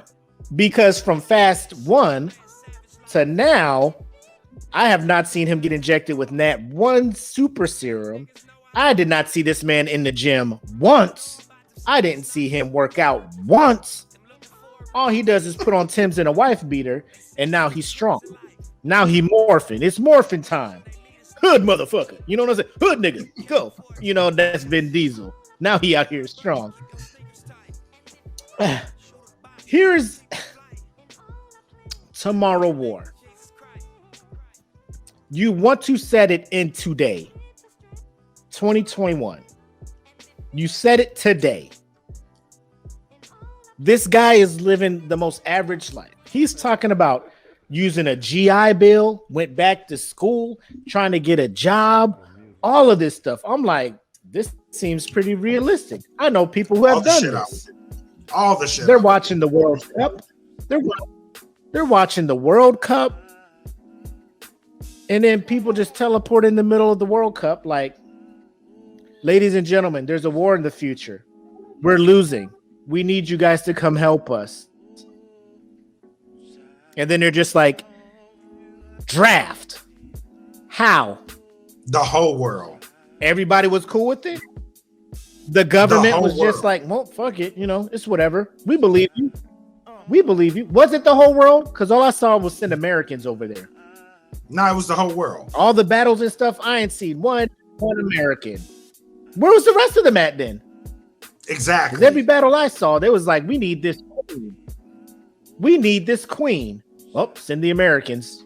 Because from Fast 1 to now, I have not seen him get injected with not one super serum. I did not see this man in the gym once. I didn't see him work out once. All he does is put on Tim's and a wife beater, and now he's strong. Now he morphing. It's morphing time. Hood motherfucker. You know what I'm saying? Hood nigga. Go. You know, that's Vin Diesel. Now he out here strong. Here's Tomorrow War. You want to set it in today, 2021. You set it today. This guy is living the most average life. He's talking about using a GI Bill, went back to school, trying to get a job, all of this stuff. I'm like, this seems pretty realistic. I know people who have done this. All the shit. They're watching the World Cup. They're watching the World Cup. And then people just teleport in the middle of the World Cup like, ladies and gentlemen, there's a war in the future. We're losing. We need you guys to come help us. And then they're just like, draft. How? The whole world. Everybody was cool with it? The government was just like, well, fuck it. You know, it's whatever. We believe you. We believe you. Was it the whole world? Because all I saw was send Americans over there. No, it was the whole world. All the battles and stuff, I ain't seen one American. Where was the rest of them at then? Exactly. Every battle I saw, they was like, we need this queen. We need this queen. Oh, send the Americans.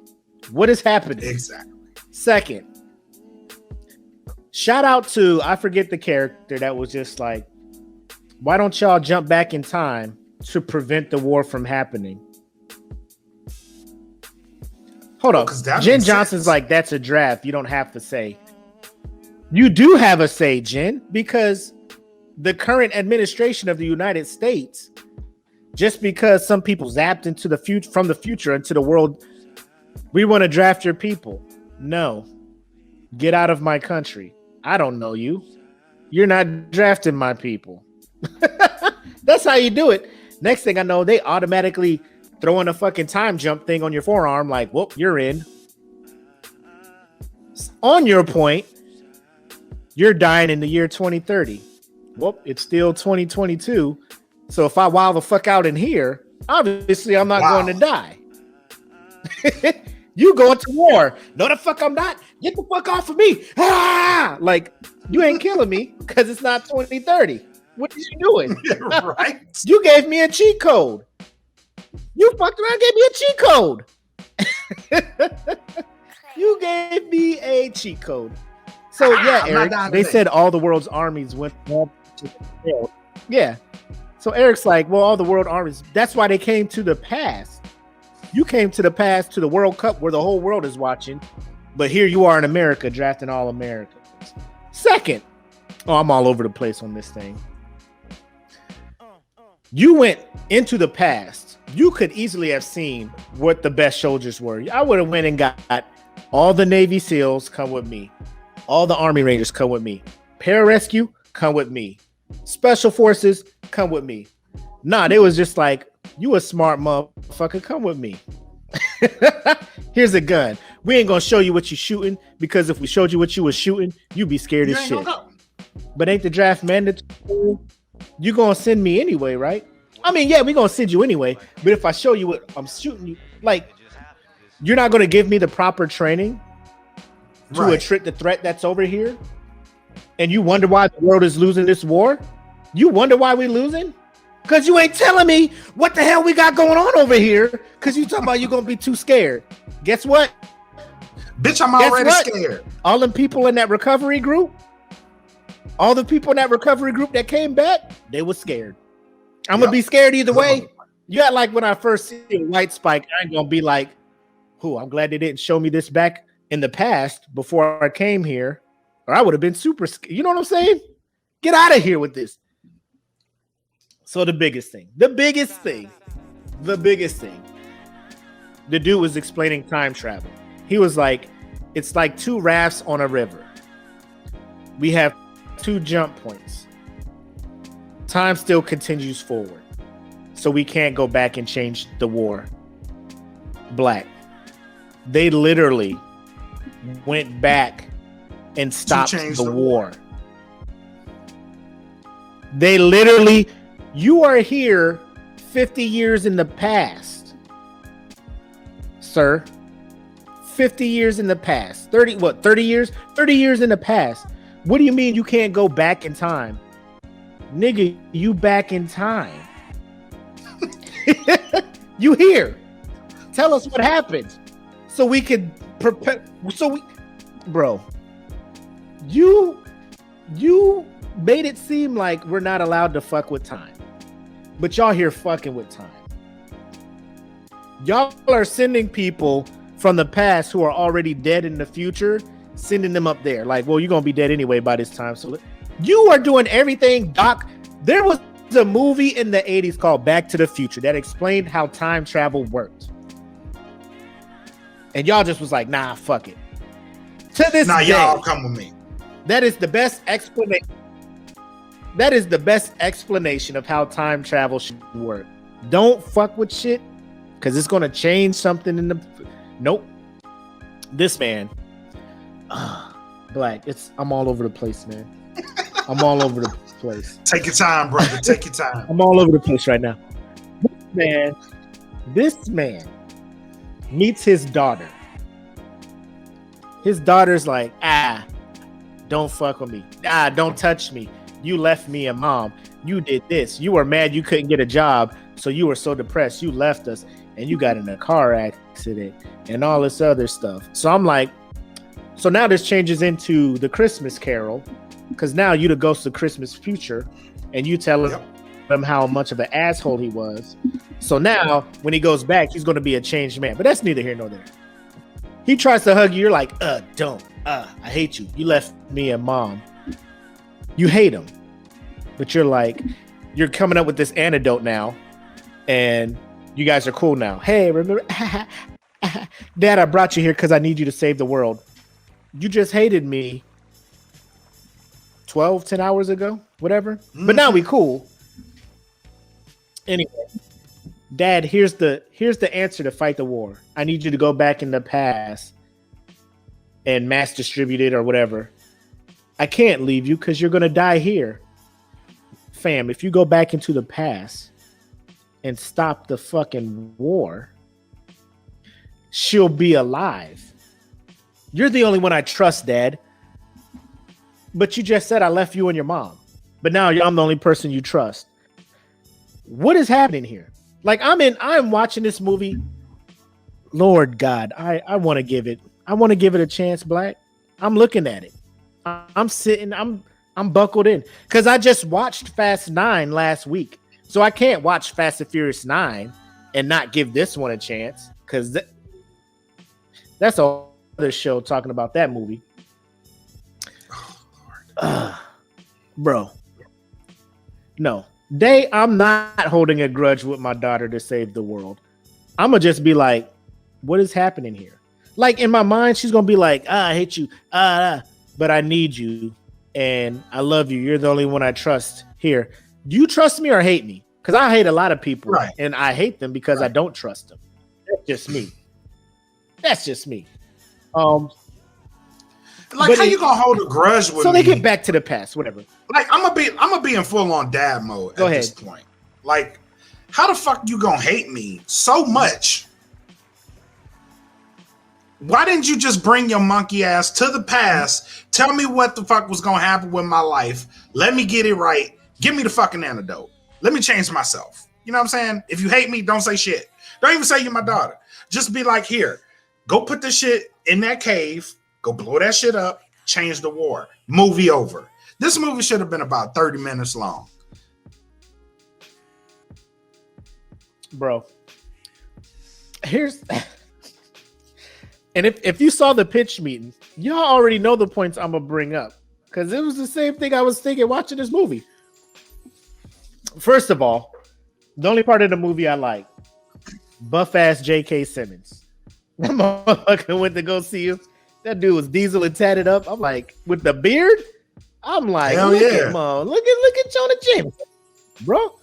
What is happening? Exactly. Second, shout out to, I forget the character that was just like, why don't y'all jump back in time to prevent the war from happening? Hold on. Jen Johnson's like, that's a draft. You don't have to say. You do have a say, Jen, because the current administration of the United States, just because some people zapped into the future from the future into the world, we want to draft your people. No, get out of my country. I don't know you. You're not drafting my people. That's how you do it. Next thing I know, they automatically throwing a fucking time jump thing on your forearm, like, whoop, you're in. On your point, you're dying in the year 2030. Whoop, it's still 2022. So if I wild the fuck out in here, obviously I'm not going to die. You going to war. No, the fuck I'm not. Get the fuck off of me. Ah! Like, you ain't killing me because it's not 2030. What are you doing? Right. You gave me a cheat code. You fucked around, gave me a cheat code. You gave me a cheat code. So yeah, Eric, they said all the world's armies went up to the world. Yeah. So Eric's like, well, all the world armies, that's why they came to the past. You came to the past to the World Cup where the whole world is watching, but here you are in America drafting all Americans. Second, I'm all over the place on this thing. You went into the past. You could easily have seen what the best soldiers were. I would have went and got all the Navy SEALs come with me. All the Army Rangers come with me. Pararescue, come with me. Special Forces, come with me. Nah, they was just like, you a smart motherfucker, come with me. Here's a gun. We ain't gonna show you what you shooting, because if we showed you what you was shooting, you'd be scared as shit. But ain't the draft mandatory? You gonna send me anyway, right? I mean, yeah, we gonna send you anyway. But if I show you what I'm shooting you, like, you're not gonna give me the proper training to attrit the threat that's over here, and you wonder why the world is losing this war? You wonder why we losing? Because you ain't telling me what the hell we got going on over here, because you talking about you gonna be too scared. Guess what? Bitch, I'm already scared. All them people in that recovery group, all the people in that recovery group that came back, they were scared. I'm gonna be scared either way. You got, like, when I first see a white spike, I ain't gonna be like, I'm glad they didn't show me this back in the past before I came here, or I would have been super scared. You know what I'm saying? Get out of here with this. So the biggest thing. The dude was explaining time travel. He was like, it's like two rafts on a river. We have two jump points. Time still continues forward. So we can't go back and change the war. Black. They literally went back and stopped the war. They literally, you are here 50 years in the past, sir. 50 years in the past. 30 years? 30 years in the past. What do you mean you can't go back in time? Nigga, you back in time. You here. Tell us what happened. So we could prepare. Bro, you made it seem like we're not allowed to fuck with time. But y'all here fucking with time. Y'all are sending people from the past who are already dead in the future, sending them up there. Like, well, you're going to be dead anyway by this time. So you are doing everything, Doc. There was a movie in the 80s called Back to the Future that explained how time travel worked. And y'all just was like, nah, fuck it. To this day, y'all come with me. That is the best explanation. That is the best explanation of how time travel should work. Don't fuck with shit because it's going to change something in the... Nope. This man... Black, I'm all over the place, man. I'm all over the place. Take your time, brother. Take your time. I'm all over the place right now. This man meets his daughter. His daughter's like, don't fuck with me. Don't touch me. You left me and mom. You did this. You were mad you couldn't get a job, so you were so depressed. You left us, and you got in a car accident and all this other stuff. So I'm like, so now this changes into the Christmas Carol, because now you the ghost of Christmas future, and you tell him how much of an asshole he was. So now when he goes back, he's going to be a changed man. But that's neither here nor there. He tries to hug you. You're like, don't. I hate you. You left me and mom. You hate him. But you're like, you're coming up with this antidote now, and you guys are cool now. Hey, remember? Dad, I brought you here because I need you to save the world. You just hated me 10 hours ago, whatever. Mm-hmm. But now we cool. Anyway, Dad, here's the answer to fight the war. I need you to go back in the past and mass distribute it or whatever. I can't leave you because you're going to die here. Fam, if you go back into the past and stop the fucking war, she'll be alive. You're the only one I trust, Dad. But you just said I left you and your mom. But now I'm the only person you trust. What is happening here? Like I'm watching this movie. Lord God, I want to give it a chance, Black. I'm looking at it. I'm sitting, I'm buckled in. Because I just watched Fast 9 last week. So I can't watch Fast and Furious 9 and not give this one a chance. Because that's a other show talking about that movie. Oh, Lord. Bro. No. I'm not holding a grudge with my daughter to save the world. I'm going to just be like, what is happening here? Like in my mind, she's going to be like, I hate you. But I need you. And I love you. You're the only one I trust here. Do you trust me or hate me? Because I hate a lot of people. Right. And I hate them because I don't trust them. That's just me. Like, how you gonna hold a grudge with me? So they get back to the past, whatever. Like, I'm gonna be in full on dad mode at this point. Like, how the fuck you gonna hate me so much? Why didn't you just bring your monkey ass to the past? Tell me what the fuck was gonna happen with my life. Let me get it right. Give me the fucking antidote. Let me change myself. You know what I'm saying? If you hate me, don't say shit. Don't even say you're my daughter. Just be like, here, go put this shit in that cave. Go blow that shit up. Change the war. Movie over. This movie should have been about 30 minutes long. Bro. And if you saw the pitch meeting, y'all already know the points I'm going to bring up. Because it was the same thing I was thinking watching this movie. First of all, the only part of the movie I like, buff ass J.K. Simmons. That motherfucker went to go see him. That dude was diesel and tatted up. I'm like, with the beard. I'm like, hell look yeah. at him, look at Jonah Jameson, bro.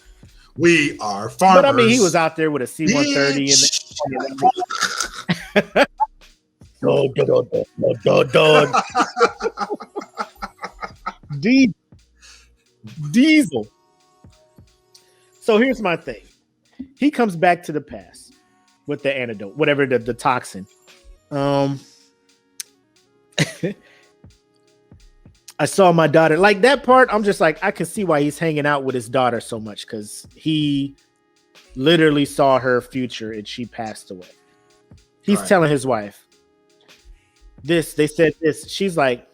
We are farmers. But I mean, he was out there with a C-130 and Diesel. So here's my thing. He comes back to the past with the antidote, whatever the toxin. I saw my daughter, like that part. I'm just like, I can see why he's hanging out with his daughter so much, because he literally saw her future and she passed away. He's telling his wife this. They said this. She's like,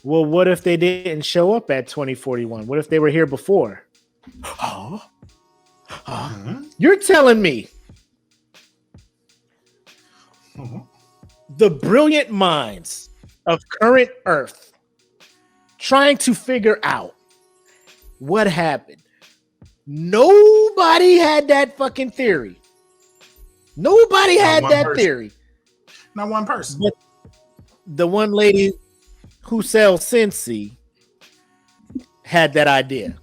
well, what if they didn't show up at 2041? What if they were here before? You're telling me the brilliant minds of current Earth trying to figure out what happened. Nobody had that fucking theory. Nobody had that theory. Not one person. But the one lady who sells Cincy had that idea.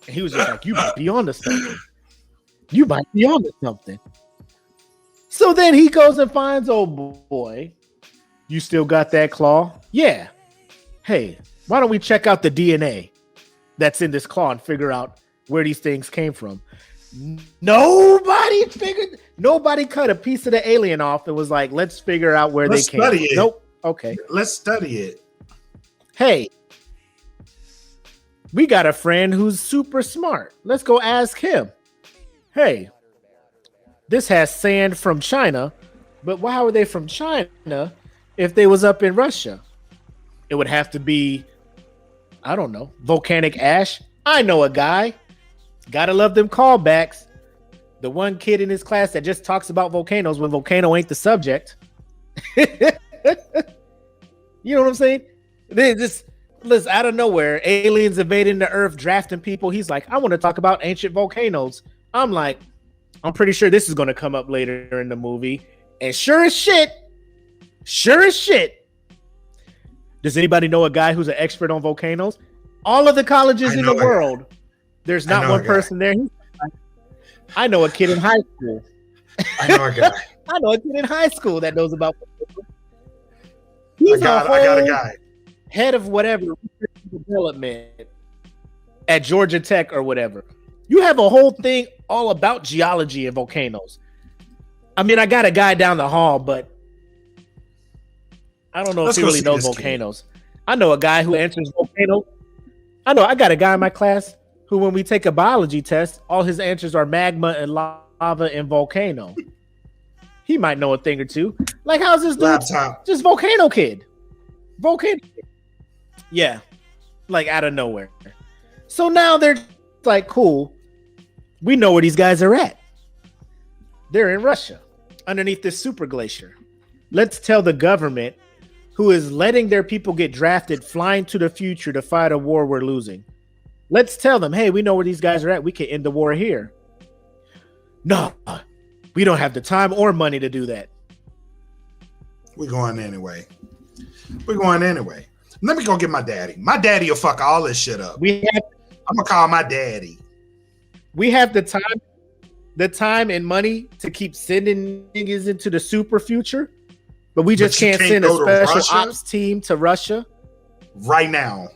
And he was just like, you might be onto something. You might be onto something. So then he goes and finds old boy. You still got that claw? Yeah. Hey, why don't we check out the DNA that's in this claw and figure out where these things came from? Nobody cut a piece of the alien off and was like, let's figure out where they came from. Nope. Okay. Let's study it. Hey, we got a friend who's super smart. Let's go ask him. Hey, this has sand from China, but why were they from China if they was up in Russia? It would have to be, I don't know, volcanic ash. I know a guy. Gotta love them callbacks. The one kid in his class that just talks about volcanoes when volcano ain't the subject. You know what I'm saying? They just, listen, out of nowhere, aliens invading the earth, drafting people. He's like, I want to talk about ancient volcanoes. I'm like, I'm pretty sure this is going to come up later in the movie. And sure as shit, does anybody know a guy who's an expert on volcanoes? All of the colleges in the world, there's not one person there. I know a kid in high school. I know a guy. I know a kid in high school that knows about volcanoes. I got a guy. Head of whatever development at Georgia Tech or whatever. You have a whole thing all about geology and volcanoes. I mean, I got a guy down the hall, but I don't know if he really knows volcanoes. I know a guy who answers volcanoes. I got a guy in my class who, when we take a biology test, all his answers are magma and lava and volcano. He might know a thing or two. Like, how's this dude? Laptop. Just volcano kid. Yeah, like out of nowhere. So now they're like, cool. We know where these guys are at. They're in Russia, underneath this super glacier. Let's tell the government, who is letting their people get drafted, flying to the future to fight a war we're losing. Let's tell them, hey, we know where these guys are at. We can end the war here. No, we don't have the time or money to do that. We're going anyway. Let me go get my daddy. My daddy will fuck all this shit up. I'm gonna call my daddy. We have the time and money to keep sending niggas into the super future, but we just can't send a special ops team to Russia right now.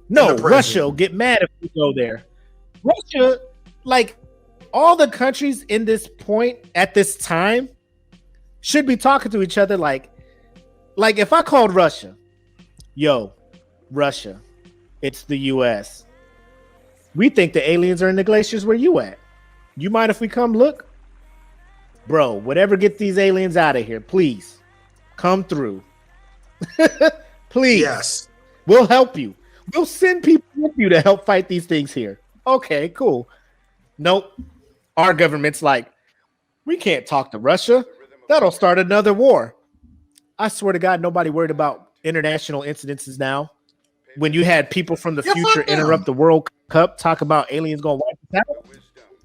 No, Russia will get mad if we go there. Russia, like all the countries in this point at this time, should be talking to each other like if I called Russia, yo, Russia, it's the US. We think the aliens are in the glaciers where you at. You mind if we come look? Bro, whatever gets these aliens out of here, please come through. Please. Yes. We'll help you. We'll send people with you to help fight these things here. Okay, cool. Nope. Our government's like, we can't talk to Russia. That'll start another war. I swear to God, nobody worried about international incidences now. When you had people from the future interrupt the World Cup, talk about aliens going to wipe out.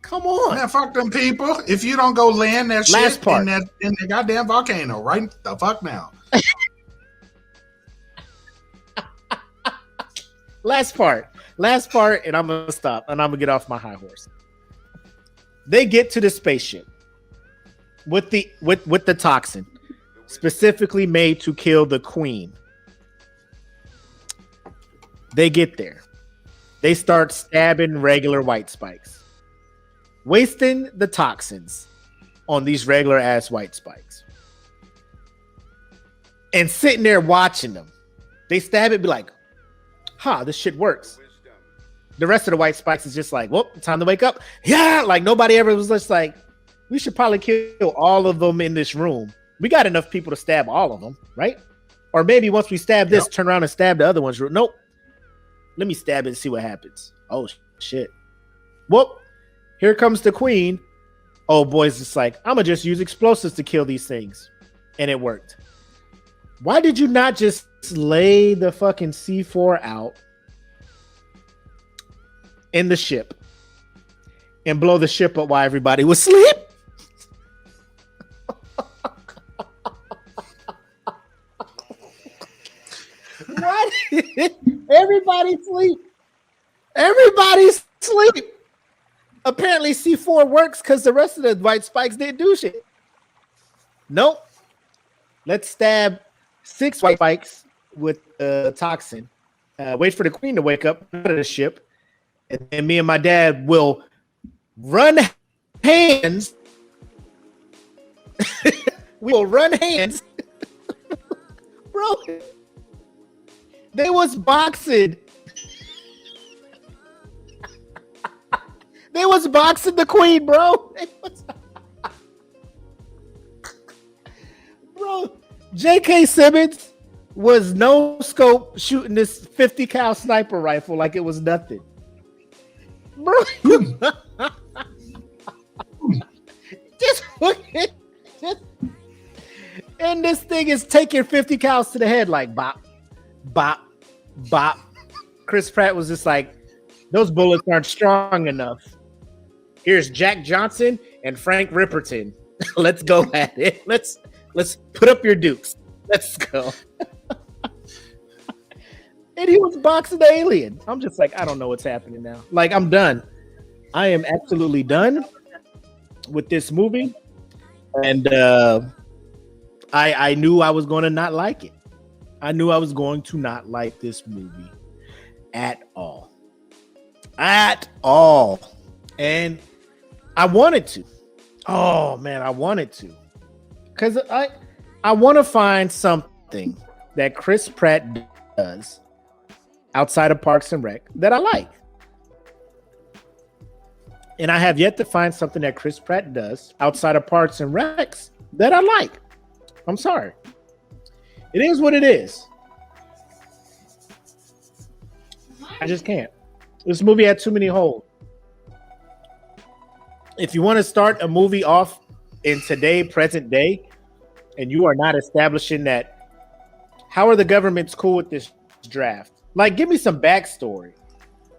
Come on. Man, fuck them people. If you don't go land that Last shit part. in the goddamn volcano, right the fuck now. Last part, and I'm gonna stop and I'm gonna get off my high horse. They get to the spaceship with the toxin, specifically made to kill the queen. They get there. They start stabbing regular white spikes, wasting the toxins on these regular ass white spikes, and sitting there watching them. They stab it, be like, this shit works. The rest of the white spikes is just like, well, time to wake up. Yeah, like nobody ever was just like, we should probably kill all of them in this room. We got enough people to stab all of them, right? Or maybe once we stab this, turn around and stab the other ones. Nope. Let me stab it and see what happens. Oh, shit. Whoop. Here comes the queen. Oh, boy's just like, I'm going to just use explosives to kill these things. And it worked. Why did you not just lay the fucking C4 out in the ship and blow the ship up while everybody was asleep? Why did everybody sleep? Everybody sleep. Apparently C4 works because the rest of the white spikes didn't do shit. Nope. Let's stab 6 white spikes with toxin. Wait for the queen to wake up out of the ship. And then me and my dad will run hands. We will run hands. Bro. They was boxing. They was boxing the queen, bro. Bro, J.K. Simmons was no scope shooting this 50 cal sniper rifle like it was nothing. Bro, just look at just, and this thing is taking 50 cals to the head like bop, bop, bop. Chris Pratt was just like, those bullets aren't strong enough. Here's Jack Johnson and Frank Ripperton. Let's go at it. Let's put up your dukes. Let's go. And he was boxing the alien. I'm just like, I don't know what's happening now. Like, I'm done. I am absolutely done with this movie. And I knew I was going to not like it. I knew I was going to not like this movie at all. At all. And I wanted to. Oh, man, I wanted to. Because I want to find something that Chris Pratt does outside of Parks and Rec that I like. And I have yet to find something that Chris Pratt does outside of Parks and Recs that I like. I'm sorry. It is what it is. I just can't. This movie had too many holes. If you want to start a movie off in today, present day, and you are not establishing that, how are the governments cool with this draft? Like, give me some backstory.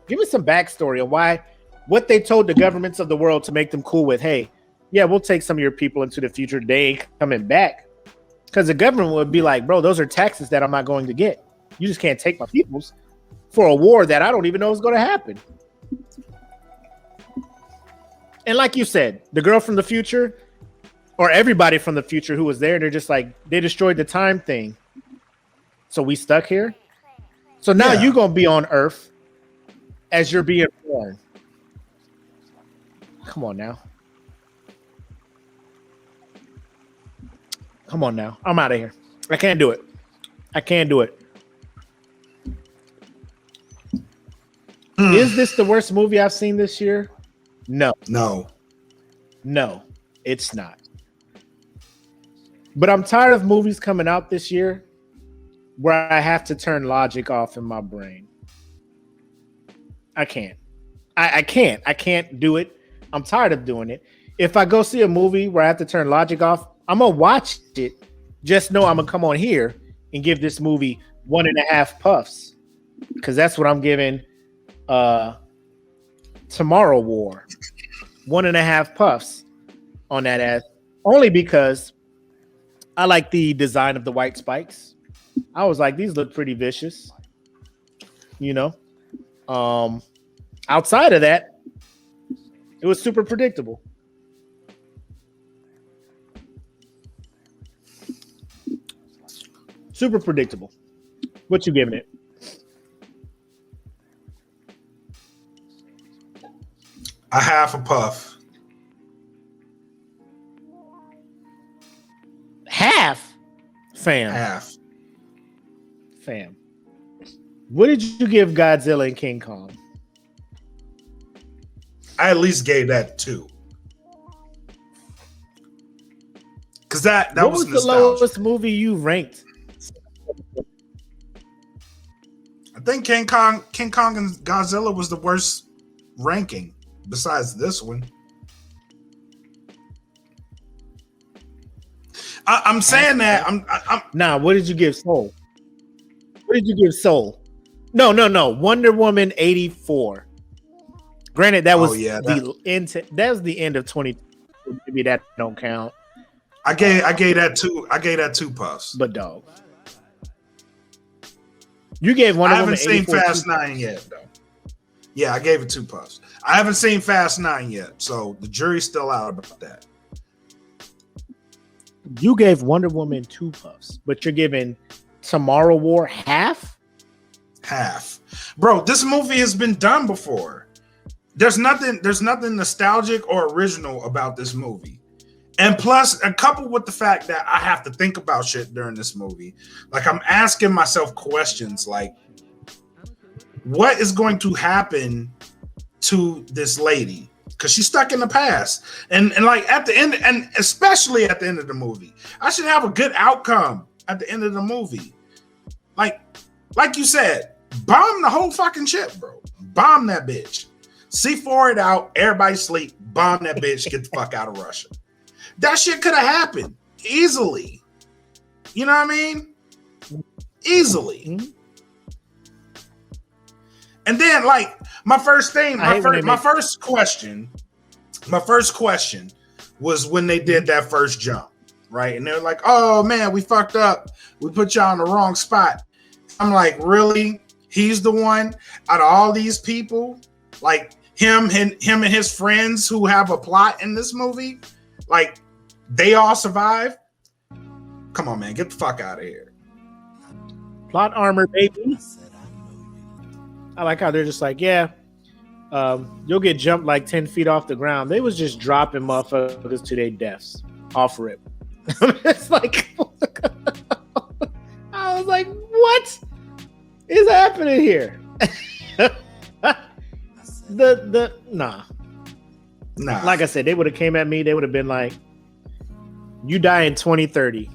Give me some backstory on what they told the governments of the world to make them cool with. Hey, yeah, we'll take some of your people into the future. They ain't coming back. Because the government would be like, bro, those are taxes that I'm not going to get. You just can't take my peoples for a war that I don't even know is going to happen. And like you said, the girl from the future, or everybody from the future who was there, they're just like, they destroyed the time thing. So we stuck here. So now you're going to be on Earth as you're being born. Come on now. Come on now. I'm out of here. I can't do it. I can't do it. Is this the worst movie I've seen this year? No. No, it's not. But I'm tired of movies coming out this year where I have to turn logic off in my brain. I can't. I can't do it. I'm tired of doing it. If I go see a movie where I have to turn logic off, I'm going to watch it. Just know I'm going to come on here and give this movie 1.5 puffs. Because that's what I'm giving Tomorrow War, 1.5 puffs on that ass, only because I like the design of the white spikes. I was like, these look pretty vicious, you know. Outside of that, it was super predictable. Super predictable. What you giving it? A half a puff. Half? Fam. Half. Fam. What did you give Godzilla and King Kong? I at least gave that 2. Because that what was the nostalgia. lowest movie you ranked? I think King Kong and Godzilla was the worst ranking besides this one. I'm saying that. I'm Nah, what did you give Soul? What did you give Soul? No. Wonder Woman 84. Granted, that was the end. That was the end of 20. Maybe that don't count. I gave that 2. I gave that 2 puffs. But dog, you gave Wonder I Woman. haven't seen 84 Fast 9 yet, though. Yeah, I gave it 2 puffs. I haven't seen Fast 9 yet, so the jury's still out about that. You gave Wonder Woman 2 puffs, but you're giving Tomorrow War half. Bro, this movie has been done before. There's nothing nostalgic or original about this movie. And plus, coupled with the fact that I have to think about shit during this movie, like I'm asking myself questions like, what is going to happen to this lady? Because she's stuck in the past. And like at the end, and especially at the end of the movie, I should have a good outcome at the end of the movie. Like you said, bomb the whole fucking ship, bro. Bomb that bitch. C4 it out, everybody sleep, bomb that bitch, get the fuck out of Russia. That shit could have happened easily. You know what I mean? Easily. Mm-hmm. And then, like, my first question was when they did that first jump, right? And they're like, "Oh man, we fucked up. We put y'all in the wrong spot." I'm like, really? He's the one out of all these people, like him and his friends who have a plot in this movie, like they all survive? Come on, man, get the fuck out of here. Plot armor, baby. I like how they're just like, yeah, you'll get jumped like 10 feet off the ground. They was just dropping motherfuckers to their deaths off rip. It's like, I was like, what is happening here? Nah. Like I said, they would have came at me. They would have been like, you die in 2030.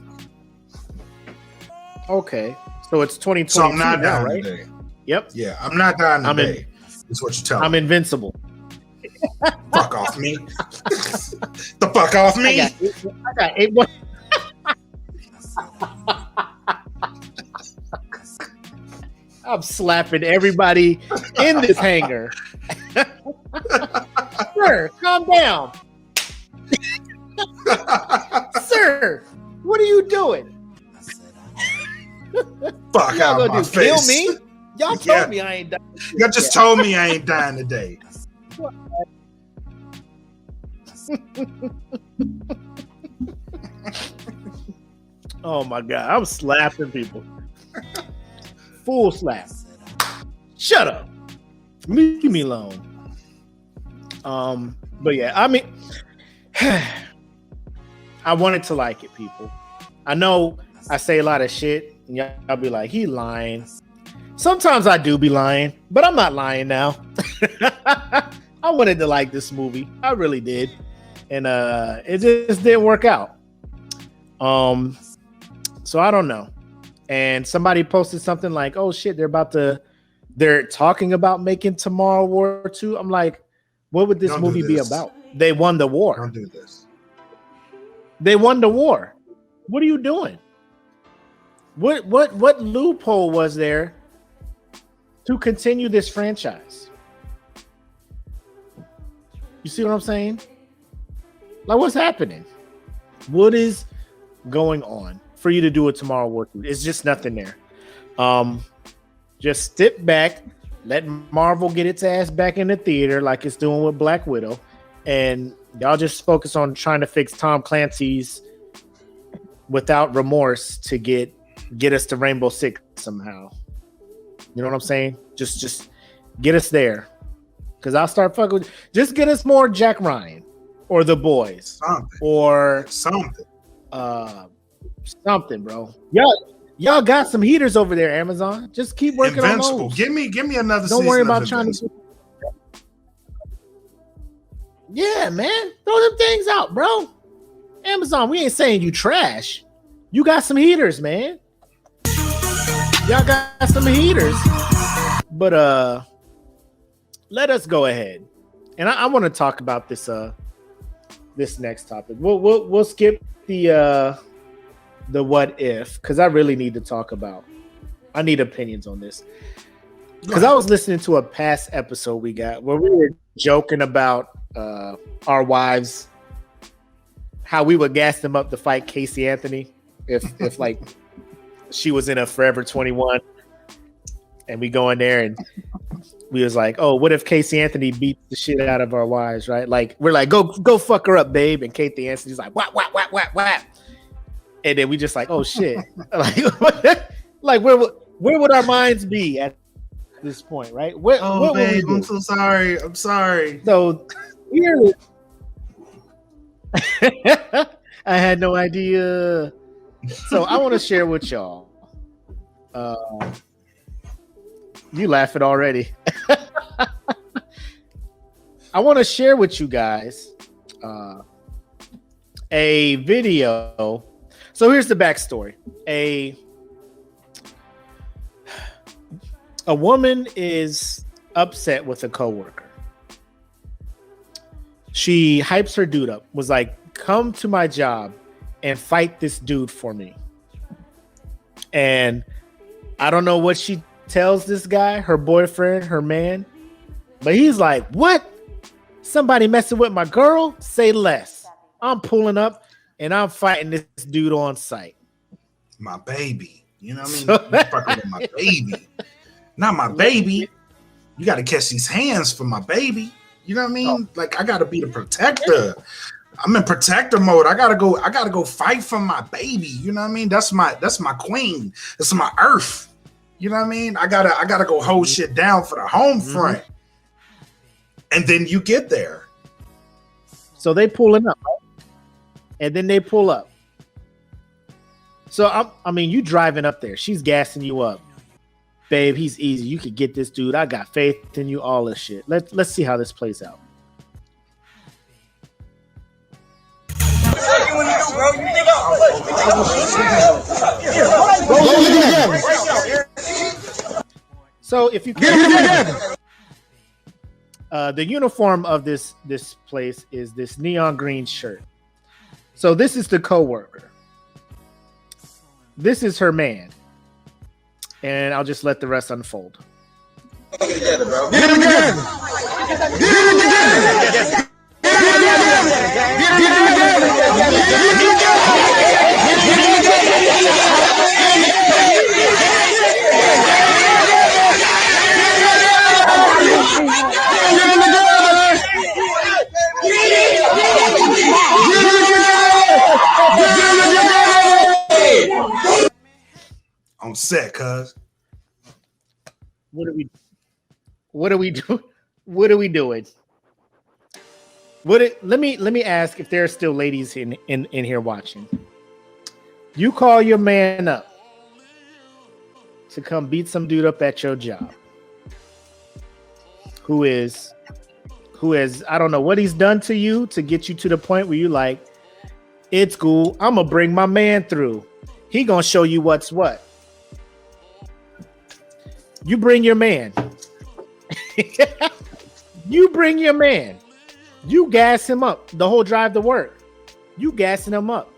Okay, so it's 2022 so I'm not now, dying right? today. Yep. Yeah, I'm not dying today. That's what you're telling me. I'm invincible. Fuck off me. The fuck off me. I got 8 more. I'm slapping everybody in this hangar. Sir, calm down. Sir, what are you doing? Fuck out of my face. Kill me? Y'all told me I ain't dying. Y'all just told me I ain't dying today. Oh my god, I'm slapping people. Full slap. Shut up. Leave me alone. But yeah, I mean, I wanted to like it, people. I know I say a lot of shit, and y'all be like, he lying. Sometimes I do be lying, but I'm not lying now. I wanted to like this movie. I really did. And it just didn't work out. So I don't know. And somebody posted something like, oh shit, they're talking about making Tomorrow War 2. I'm like, what would this movie be about? They won the war. Don't do this. They won the war. What are you doing? What loophole was there to continue this franchise? You see what I'm saying? Like, what's happening? What is going on for you to do a tomorrow work week? It's just nothing there. Just step back, let Marvel get its ass back in the theater like it's doing with Black Widow, and y'all just focus on trying to fix Tom Clancy's Without Remorse to get us to Rainbow Six somehow. You know what I'm saying? Just get us there. Because I'll start fucking with. Just get us more Jack Ryan or The Boys or something, bro. Y'all got some heaters over there, Amazon. Just keep working Invincible. on those. Give me another. Don't worry about trying to. Yeah, man, throw them things out, bro. Amazon, we ain't saying you trash. You got some heaters, man. Y'all got some heaters, but let us go ahead, and I want to talk about this this next topic. We'll skip the what if, because I really need to talk about. I need opinions on this because I was listening to a past episode we got where we were joking about our wives, how we would gas them up to fight Casey Anthony if like she was in a Forever 21, and we go in there and we was like, oh, what if Casey Anthony beats the shit out of our wives, right? Like, we're like, go fuck her up, babe. And Casey Anthony's like, whap. And then we just like, oh shit. like where would our minds be at this point, right? What babe, I'm so sorry. I'm sorry. So here I had no idea. So I want to share with y'all. You laughing already. I want to share with you guys a video. So here's the backstory. A woman is upset with a coworker. She hypes her dude up, was like, come to my job and fight this dude for me. And I don't know what she tells this guy, her boyfriend, her man, but he's like, what? Somebody messing with my girl? Say less. I'm pulling up and I'm fighting this dude on site. My baby. You know what I mean? You fucking with my baby. Not my baby. You got to catch these hands for my baby. You know what I mean? Like, I got to be the protector. I'm in protector mode. I gotta go fight for my baby. You know what I mean? That's my queen. That's my earth. You know what I mean? I gotta go hold shit down for the home front. And then you get there. So they pulling up, right? And then they pull up. So I mean, you driving up there. She's gassing you up. Babe, he's easy. You could get this dude. I got faith in you, all this shit. Let's see how this plays out. So if you can, the uniform of this place is this neon green shirt. So this is the coworker. This is her man. And I'll just let the rest unfold. Get it together, bro. Get it together. Get it together. I'm set, cuz. What are we doing? Let me ask if there are still ladies in here watching. You call your man up to come beat some dude up at your job who is I don't know what he's done to you to get you to the point where you like, it's cool, I'm gonna bring my man through. He gonna show you what's what. You bring your man. You bring your man. You gas him up the whole drive to work. You gassing him up.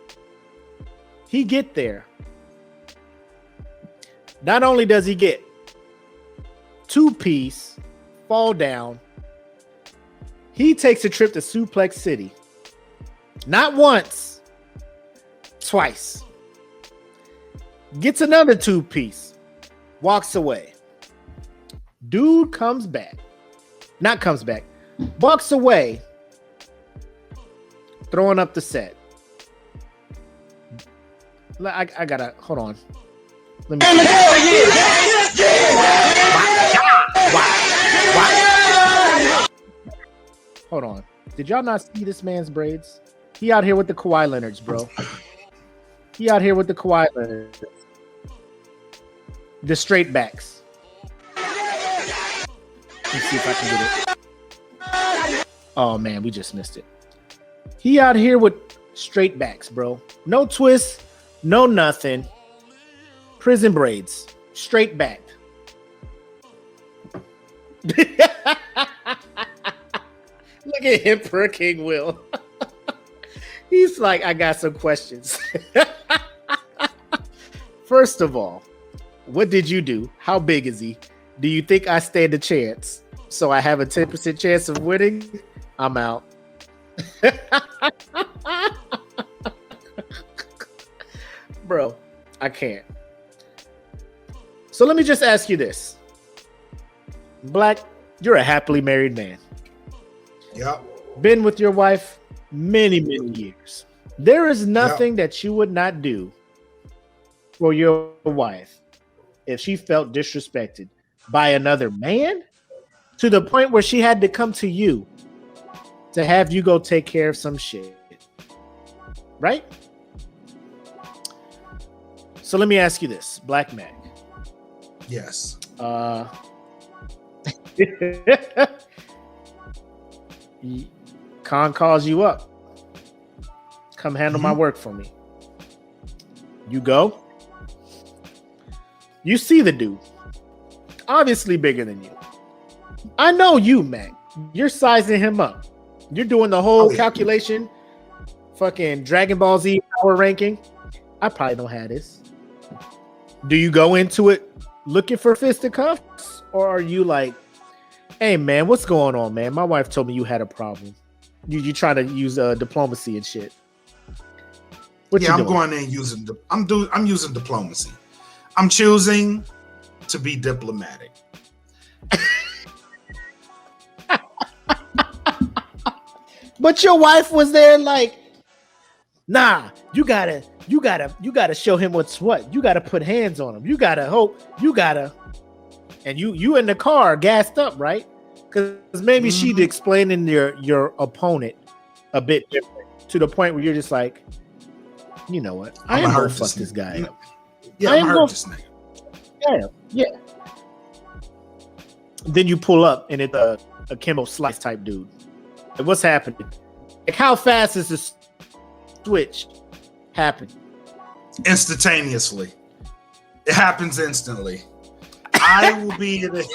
He get there. Not only does he get 2-piece, fall down, He takes a trip to Suplex City. Not once, twice. Gets another 2-piece. Walks away. Dude comes back. Not comes back. Walks away. Throwing up the set. I gotta hold on. Let me. Hold on. Did y'all not see this man's braids? He out here with the Kawhi Leonards, bro. He out here with the Kawhi Leonards. The straight backs. Let's see if I can get it. Oh man, we just missed it. He out here with straight backs, bro. No twists, no nothing. Prison braids. Straight back. Look at him, per King Will. He's like, I got some questions. First of all, what did you do? How big is he? Do you think I stand a chance? So I have a 10% chance of winning? I'm out. Bro, I can't. So let me just ask you this. Black, you're a happily married man. Yep. Been with your wife many, many years. There is nothing that you would not do for your wife if she felt disrespected by another man to the point where she had to come to you to have you go take care of some shit. Right? So let me ask you this, Black Mac. Yes. Khan calls you up. Come handle my work for me. You go. You see the dude. Obviously bigger than you. I know you, Mac. You're sizing him up. You're doing the whole calculation. Fucking Dragon Ball Z power ranking. I probably don't have this. Do you go into it looking for fisticuffs? Or are you like, hey, man, what's going on, man? My wife told me you had a problem. You trying to use diplomacy and shit. What you I'm doing? going in using I'm using diplomacy. I'm choosing to be diplomatic. But your wife was there like, nah, you gotta show him what's what. You gotta put hands on him. You gotta hope. You gotta, and you in the car gassed up, right? Because maybe she'd explaining your opponent a bit different to the point where you're just like, you know what? I am gonna fuck this guy up. Yeah, I'm gonna hurt this nigga. Yeah. Then you pull up and it's a Kimbo Slice type dude. Like, what's happening? Like, how fast is this switch happen? Instantaneously. It happens instantly. I will be in it.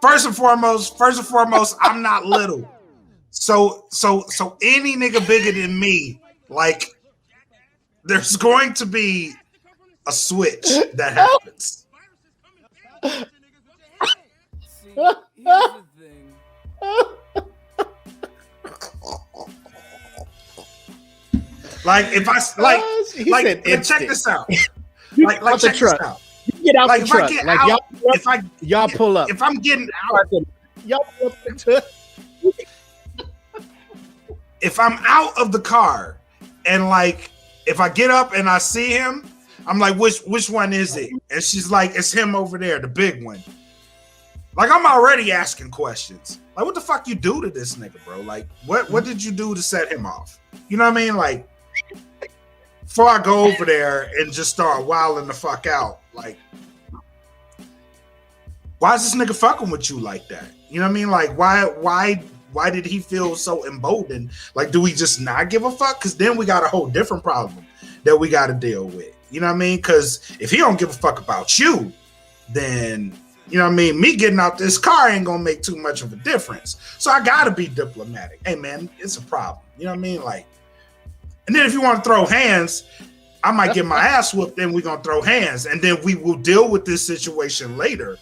First and foremost, I'm not little. So any nigga bigger than me, like, there's going to be a switch that happens. See, here's the thing. Like, if I check this out. Like check this out. You get out Like, the if I truck. get Like, out, y'all pull up. if I'm getting out, Y'all pull up into. if I'm out of the car and like if I get up and I see him, I'm like, which one is it? And she's like, it's him over there, the big one. Like, I'm already asking questions. Like, what the fuck you do to this nigga, bro? Like, what did you do to set him off? You know what I mean? Like, before I go over there and just start wilding the fuck out, like, why is this nigga fucking with you like that? You know what I mean? Like, why did he feel so emboldened? Like, do we just not give a fuck? Because then we got a whole different problem that we got to deal with. You know what I mean? Because if he don't give a fuck about you, then, you know what I mean, me getting out this car ain't gonna make too much of a difference. So I gotta be diplomatic. Hey man, it's a problem. You know what I mean? Like, and then if you want to throw hands, I might get my ass whooped, then we're gonna throw hands. And then we will deal with this situation later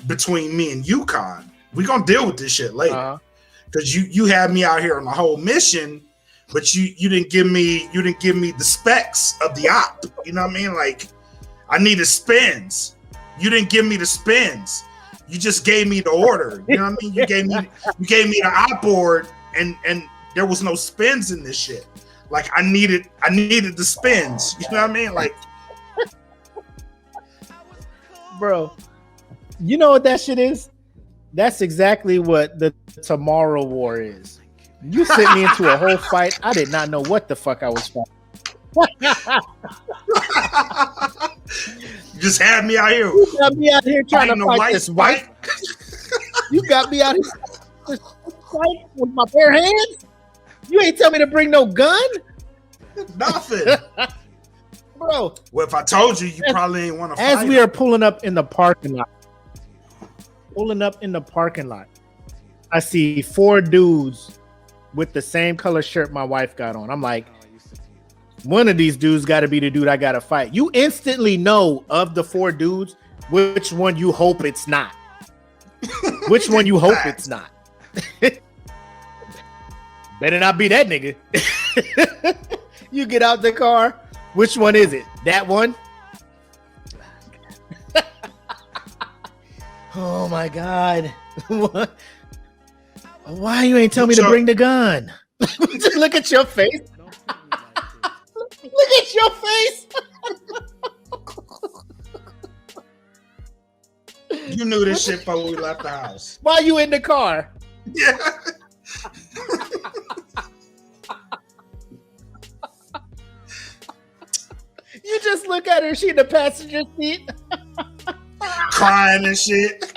between me and UConn. We're gonna deal with this shit later. because you had me out here on the whole mission, but you didn't give me the specs of the op. You know what I mean? Like, I needed spins. You didn't give me the spins. You just gave me the order. You know what I mean? You gave me the op board, and there was no spins in this shit. Like, I needed the spins. You know what I mean? Like, bro, you know what that shit is? That's exactly what the Tomorrow War is. You sent me into a whole fight. I did not know what the fuck I was fighting. You just had me out here. You got me out here trying to fight this white. You got me out here fight with my bare hands. You ain't tell me to bring no gun. Nothing, bro. Well, if I told you, you probably ain't want to fight. As we are pulling up in the parking lot, I see 4 dudes with the same color shirt my wife got on. I'm like, one of these dudes got to be the dude I got to fight. You instantly know of the 4 dudes which one you hope it's not. Which one you hope it's not. Better not be that nigga. You get out the car. Which one is it? That one? Oh my God. Why you ain't tell me to bring the gun? Look at your face. Look at your face. You knew this shit before we left the house. Why you in the car? Yeah. You just look at her. She in the passenger seat. Crying and shit.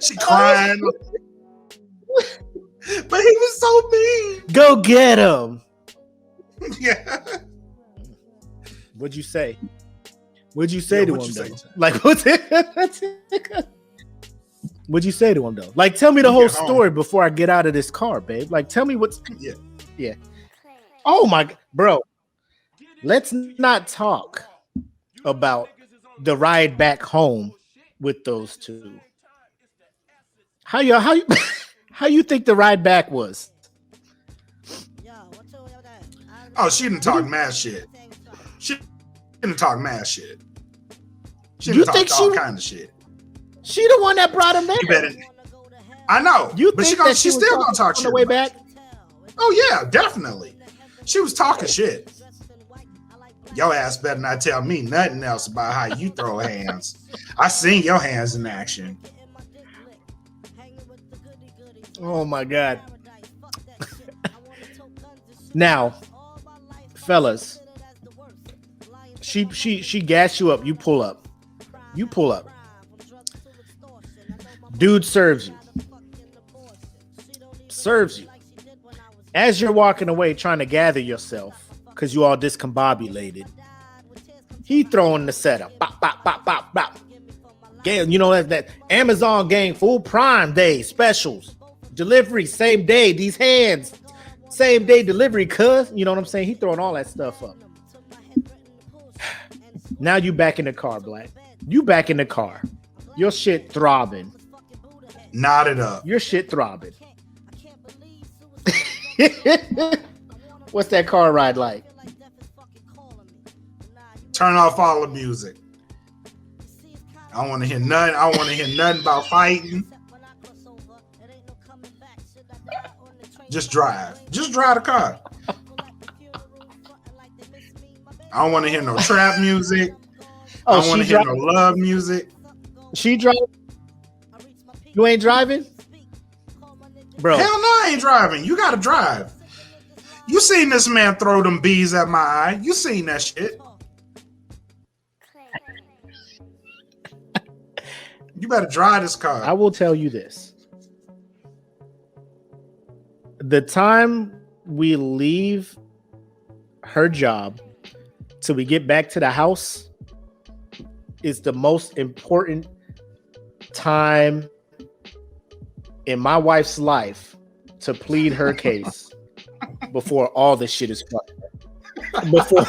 She crying. But he was so mean. Go get him. Yeah. What'd you say? What'd you say to him, though? Like, what'd you say to him, though? Like, tell me the whole story before I get out of this car, babe. Like, tell me what's... Yeah. Oh, my... Bro, let's not talk about the ride back home with those two. How you think the ride back was? Oh, she didn't talk mad shit. She didn't talk mad shit. She didn't talk all kind of shit. She the one that brought him there. I know. You but think she's still gonna talk shit on the way back? Oh yeah, definitely. She was talking shit. Your ass better not tell me nothing else about how you throw hands. I seen your hands in action. Oh my God. Now, fellas, she gassed you up. You pull up. Dude serves you. As you're walking away trying to gather yourself, because you all discombobulated, he throwing the setup. Bop, bop, bop, bop, bop. You know that Amazon game, full Prime Day specials. Delivery, same day. These hands, same day delivery, cuz. You know what I'm saying? He throwing all that stuff up. Now you back in the car, Black. You back in the car. Your shit throbbing. Knot it up. Your shit throbbing. What's that car ride like? Turn off all the music. I don't want to hear nothing. I don't want to hear nothing about fighting. Just drive. Just drive the car. I don't want to hear no trap music. I don't want to hear no love music. She drive. You ain't driving? Bro. Hell no, I ain't driving. You gotta drive. You seen this man throw them bees at my eye. You seen that shit. You better drive this car. I will tell you this. The time we leave her job till we get back to the house is the most important time in my wife's life to plead her case before all this shit is fucked. Before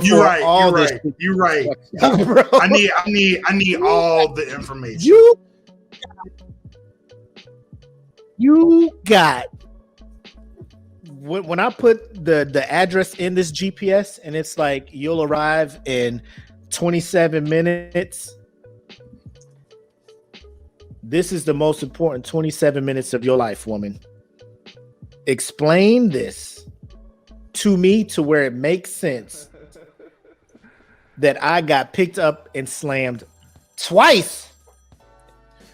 you're right. All you're this right. You're right. Bro. I need all the information. You got when I put the address in this GPS and it's like you'll arrive in 27 minutes. This is the most important 27 minutes of your life, woman. Explain this to me to where it makes sense that I got picked up and slammed twice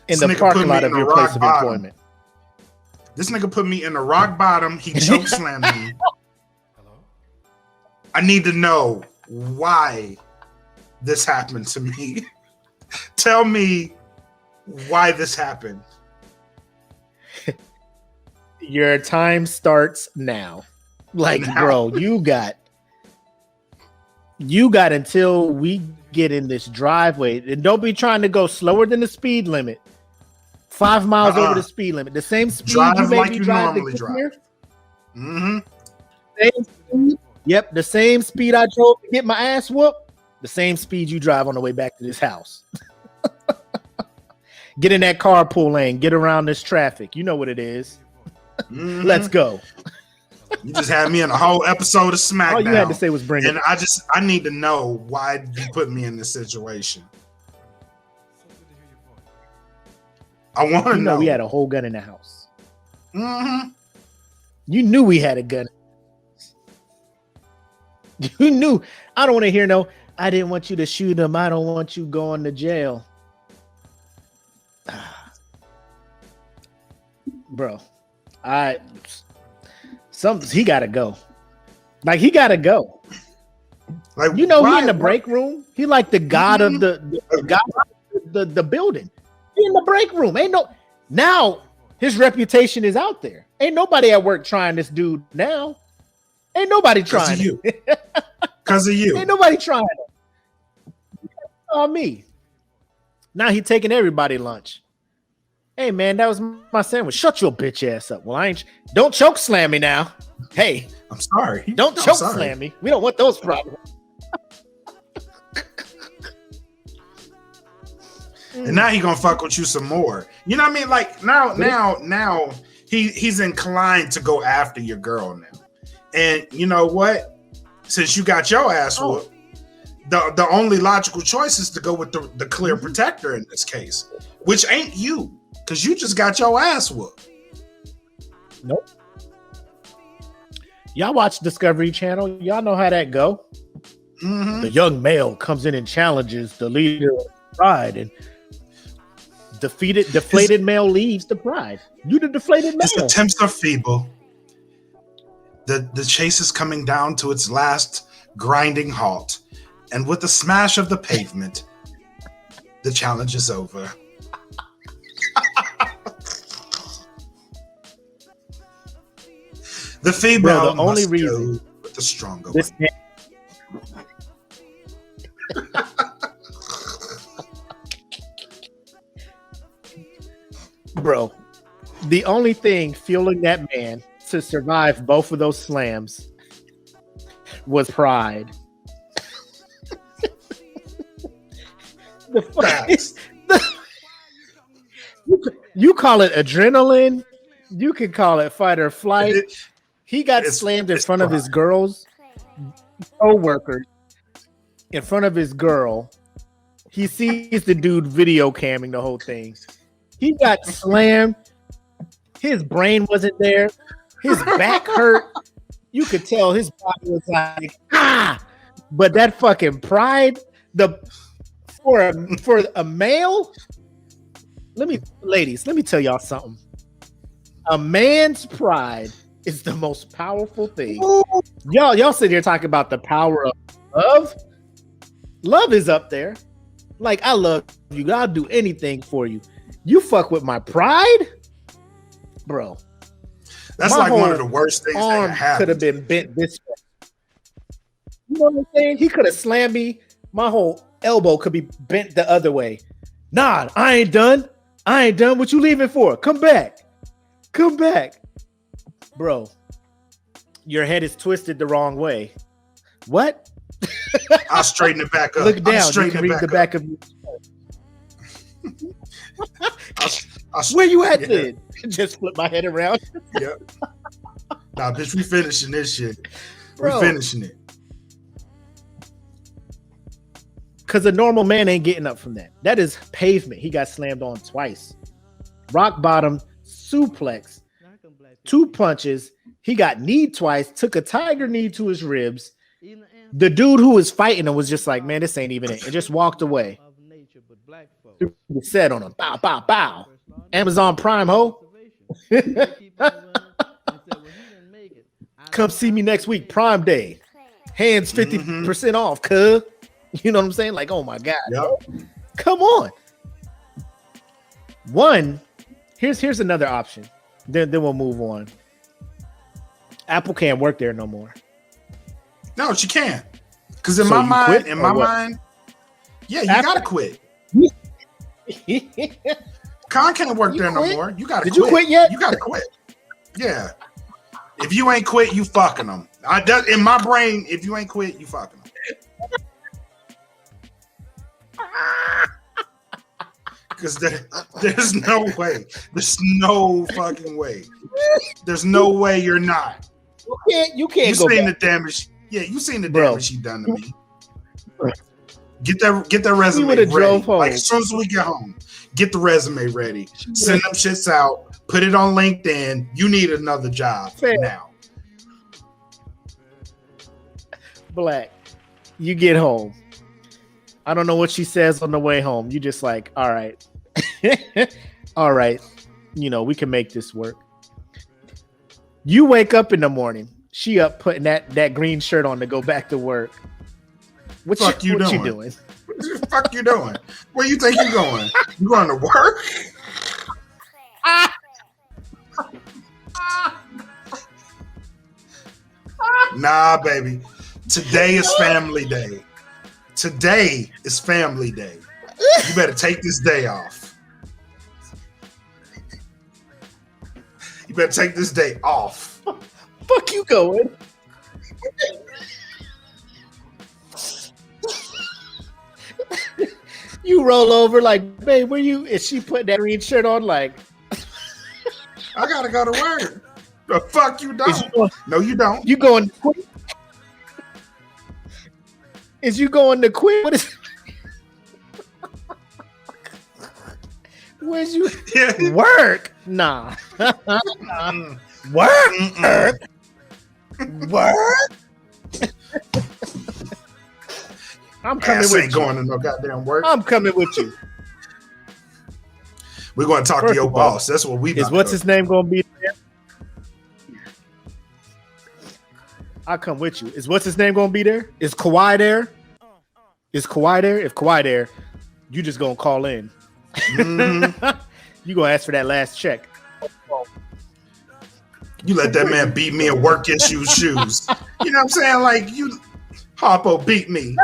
in the parking lot of your place of employment. This nigga put me in the rock bottom. He choke slammed me. I need to know why this happened to me. Tell me why this happened. Your time starts now. Like, now. Bro, you got until we get in this driveway. And don't be trying to go slower than the speed limit. 5 miles over the speed limit. The same speed drive you like maybe you drive normally drive. Here. Mm-hmm. Same speed. Yep, the same speed I drove to get my ass whooped. The same speed you drive on the way back to this house. Get in that carpool lane. Get around this traffic. You know what it is. Mm-hmm. Let's go. You just had me in a whole episode of SmackDown. All you had to say was bring it. And I need to know why you put me in this situation. I want to know. We had a whole gun in the house. Mm-hmm. You knew we had a gun. You knew. I don't want to hear no, I didn't want you to shoot him. I don't want you going to jail. Bro, he gotta go. Like, he gotta go. Like, you know, he in the break room. He like the god of the god of the building. He in the break room. Now his reputation is out there. Ain't nobody at work trying this dude now. Ain't nobody trying you. Because of you. Ain't nobody trying it. On me. Now he taking everybody lunch. Hey man, that was my sandwich. Shut your bitch ass up. Well, don't choke slam me now. Hey, I'm sorry. Don't choke slam me. We don't want those problems. And now he gonna fuck with you some more. You know what I mean? Like now he's inclined to go after your girl now. And you know what? Since you got your ass whooped, the only logical choice is to go with the clear protector in this case, which ain't you, because you just got your ass whooped. Nope. Y'all watch Discovery Channel. Y'all know how that go. Mm-hmm. The young male comes in and challenges the leader of Pride, and deflated male leaves the Pride. You the deflated male. His attempts are feeble. The chase is coming down to its last grinding halt, and with the smash of the pavement, the challenge is over. The female the only must reason go with the stronger one. Bro, the only thing fueling that man to survive both of those slams was pride. You call it adrenaline. You can call it fight or flight. He got slammed in front of his girl's co-workers, in front of his girl. He sees the dude video camming the whole thing. He got slammed. His brain wasn't there. His back hurt. You could tell his body was like, but that fucking pride, for a male, let me tell y'all something. A man's pride is the most powerful thing. Y'all sit here talking about the power of love. Love is up there. Like, I love you. I'll do anything for you. You fuck with my pride, bro. That's like one of the worst things that happened. Could have been bent this way. You know what I'm saying? He could have slammed me. My whole elbow could be bent the other way. Nah, I ain't done. What you leaving for? Come back. Bro, your head is twisted the wrong way. What? I'll straighten it back up. Look down. You can read the back of your Where you at Yeah. then? Just flip my head around. Yep. Nah, bitch, we finishing this shit. Bro. We finishing it. Because a normal man ain't getting up from that. That is pavement. He got slammed on twice. Rock bottom, suplex, 2 punches. He got kneed twice, took a tiger knee to his ribs. The dude who was fighting him was just like, man, this ain't even it. And just walked away. He said on him, bow, bow, bow. Amazon Prime, ho. Come see me next week, Prime Day. Hands 50% off, cuz. You know what I'm saying? Like, oh my God. Yep. Come on. One, here's another option. Then we'll move on. Apple can't work there no more. No, she can't. Because in So my you quit, mind, yeah, you Apple- gotta quit. Con can't work You there quit? no more. You gotta Did quit. you quit yet? You gotta quit. Yeah. If you ain't quit, you fucking them. In my brain, if you ain't quit, you fucking them. Because there's no way. There's no fucking way. There's no way you're not. You can't You go seen back. the damage. Yeah, you seen the Bro. damage she done to me. Get that resume would've ready. drove home. Like as soon as we get home, get the resume ready. Send them shits out. Put it on LinkedIn. You need another job Fair. now. Black. You get home. I don't know what she says on the way home. You just like, all right. All right. You know, we can make this work. You wake up in the morning. She up putting that green shirt on to go back to work. What you doing? What the fuck you doing? Where you think you going? You going to work? Nah, baby. Today is family day. Today is family day. You better take this day off. You better take this day off. Fuck you going? You roll over like, babe, where you? Is she putting that green shirt on? Like, I gotta go to work. The fuck you is don't? you going? No, you don't. You going to quit? Is you going to quit? What is? Where's you Yeah. work? Nah. Mm. Work. Work. I'm coming Ass with ain't you. going to no goddamn work. I'm coming with you. We're going to talk to First your of all, boss. That's what we. Is what's his name going to be there? I'll come with you. Is what's his name going to be there? Is Kawhi there? Is Kawhi there? If Kawhi there, you just going to call in. Mhm. You going to ask for that last check. You let that man beat me and work issue shoes. You know what I'm saying? Like you, Harpo beat me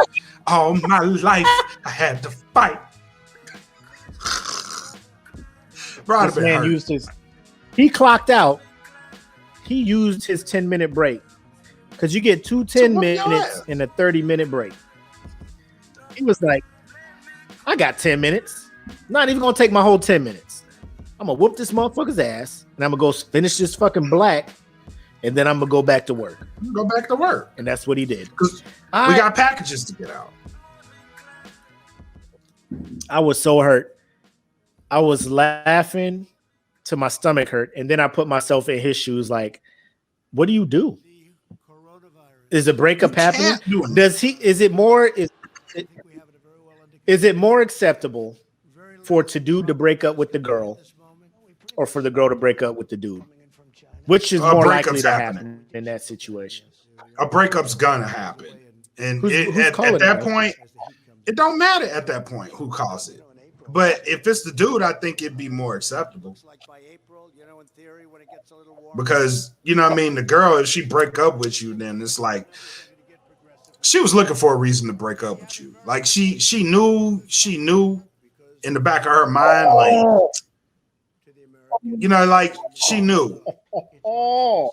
all my life. I had to fight. Bro, I'd have This been man hurt. used his. He clocked out. He used his 10-minute break because you get two 10 whoop your minutes ass. and a 30-minute break. He was like, I got 10 minutes. Not even gonna take my whole 10 minutes. I'm gonna whoop this motherfucker's ass and I'm gonna go finish this fucking black and then I'm gonna go back to work. Go back to work. And that's what he did. 'Cause we got packages to get out. I was so hurt. I was laughing till my stomach hurt. And then I put myself in his shoes like, what do you do? Is a breakup happening? Can't do it. Does he? Is it more? Is it more acceptable for to do to break up with the girl, or for the girl to break up with the dude? Which is more likely breakup's to happening. happen in that situation? A breakup's gonna happen, and Who's at calling that it? point, it don't matter. At that point, who calls it? But if it's the dude, I think it'd be more acceptable. Because you know what I mean, the girl, if she break up with you, then it's like she was looking for a reason to break up with you. Like she knew in the back of her mind, like you know, like she knew Oh,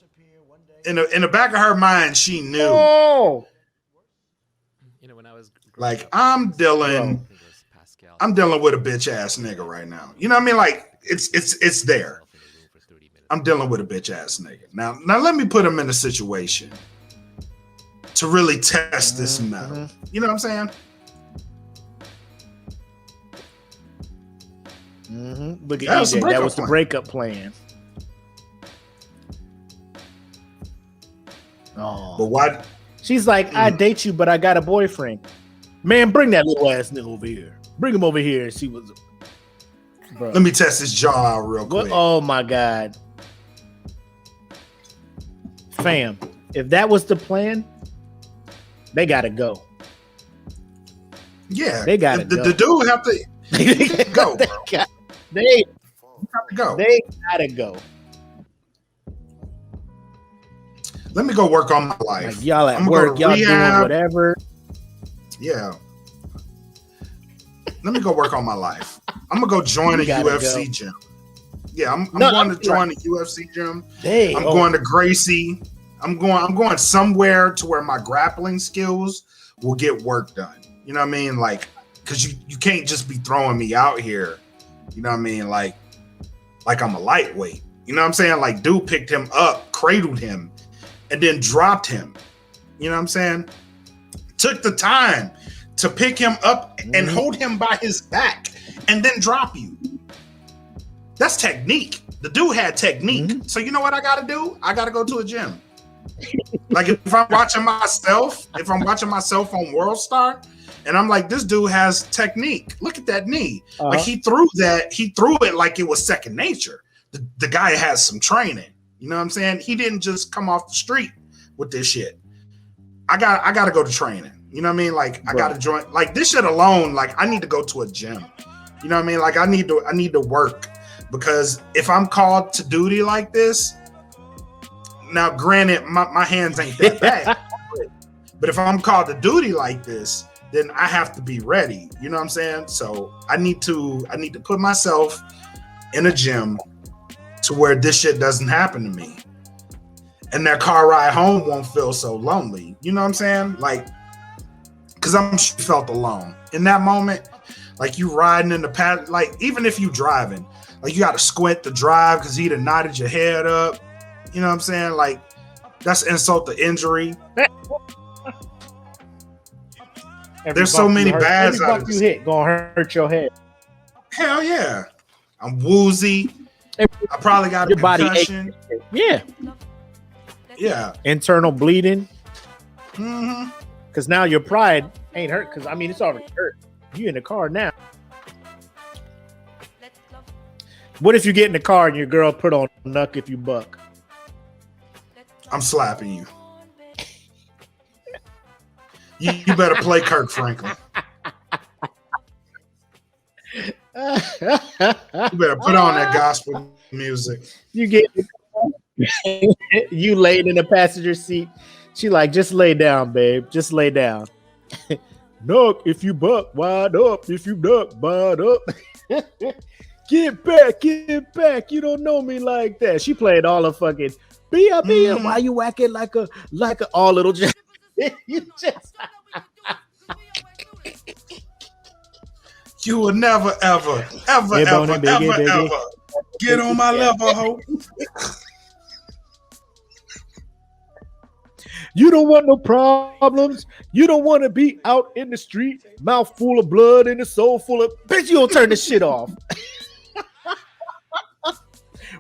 in the back of her mind, she knew. oh, You know, when I was Like I'm Dylan. I'm dealing with a bitch ass nigga right now. You know what I mean? Like it's there. I'm dealing with a bitch ass nigga. Now let me put him in a situation to really test this metal. You know what I'm saying? Look at EJ. That was the breakup plan. Oh, but why? She's like, I date you, but I got a boyfriend. Man, bring that little ass nigga over here. Bring him over here and see what's. Bro. Let me test his jaw out real quick. Oh my god, fam! If that was the plan, they gotta go. Yeah, they gotta go. The dude have to go. Bro. They have to go. They gotta go. Let me go work on my life. Like y'all at work, y'all doing whatever. Yeah. Let me go work on my life. I'm gonna go join a UFC gym. Yeah, I'm going to join the UFC gym. I'm going to Gracie. I'm going somewhere to where my grappling skills will get work done. You know what I mean? Like, because you can't just be throwing me out here. You know what I mean? Like I'm a lightweight. You know what I'm saying? Like, dude picked him up, cradled him, and then dropped him. You know what I'm saying? Took the time to pick him up and hold him by his back and then drop you. That's technique. The dude had technique. So you know what I gotta do? I gotta go to a gym. Like if I'm watching myself on World Star, and I'm like, this dude has technique. Look at that knee. Like he threw it like it was second nature. The guy has some training. You know what I'm saying? He didn't just come off the street with this shit. I gotta go to training. You know what I mean? Like I gotta join. Like this shit alone. Like I need to go to a gym. You know what I mean? Like I need to work, because if I'm called to duty like this, now granted my hands ain't that bad, but if I'm called to duty like this, then I have to be ready. You know what I'm saying? So I need to put myself in a gym to where this shit doesn't happen to me. And that car ride home won't feel so lonely. You know what I'm saying? Like, because I'm sure you felt alone. In that moment, like you riding in the path, like even if you driving, like you got to squint to drive because he done nodded your head up. You know what I'm saying? Like, that's insult to injury. There's so many bads out of this. You hit gonna hurt your head. Hell yeah. I'm woozy. I probably got a concussion. Yeah. Yeah. Internal bleeding. Because now your pride ain't hurt. Because I mean, it's already hurt. You in the car now. What if you get in the car and your girl put on Knuck If You Buck? I'm slapping you. You better play Kirk Franklin. You better put on that gospel music. You get you laid in the passenger seat. She like, just lay down, babe. Just lay down. Knuck if you buck, wide up. If you duck, wide up. Get back, get back. You don't know me like that. She played all the fucking B.I.B. Why you whacking like a all little just you just you will never ever get on my level, ho. You don't want no problems. You don't want to be out in the street, mouth full of blood and a soul full of bitch. You don't turn this shit off.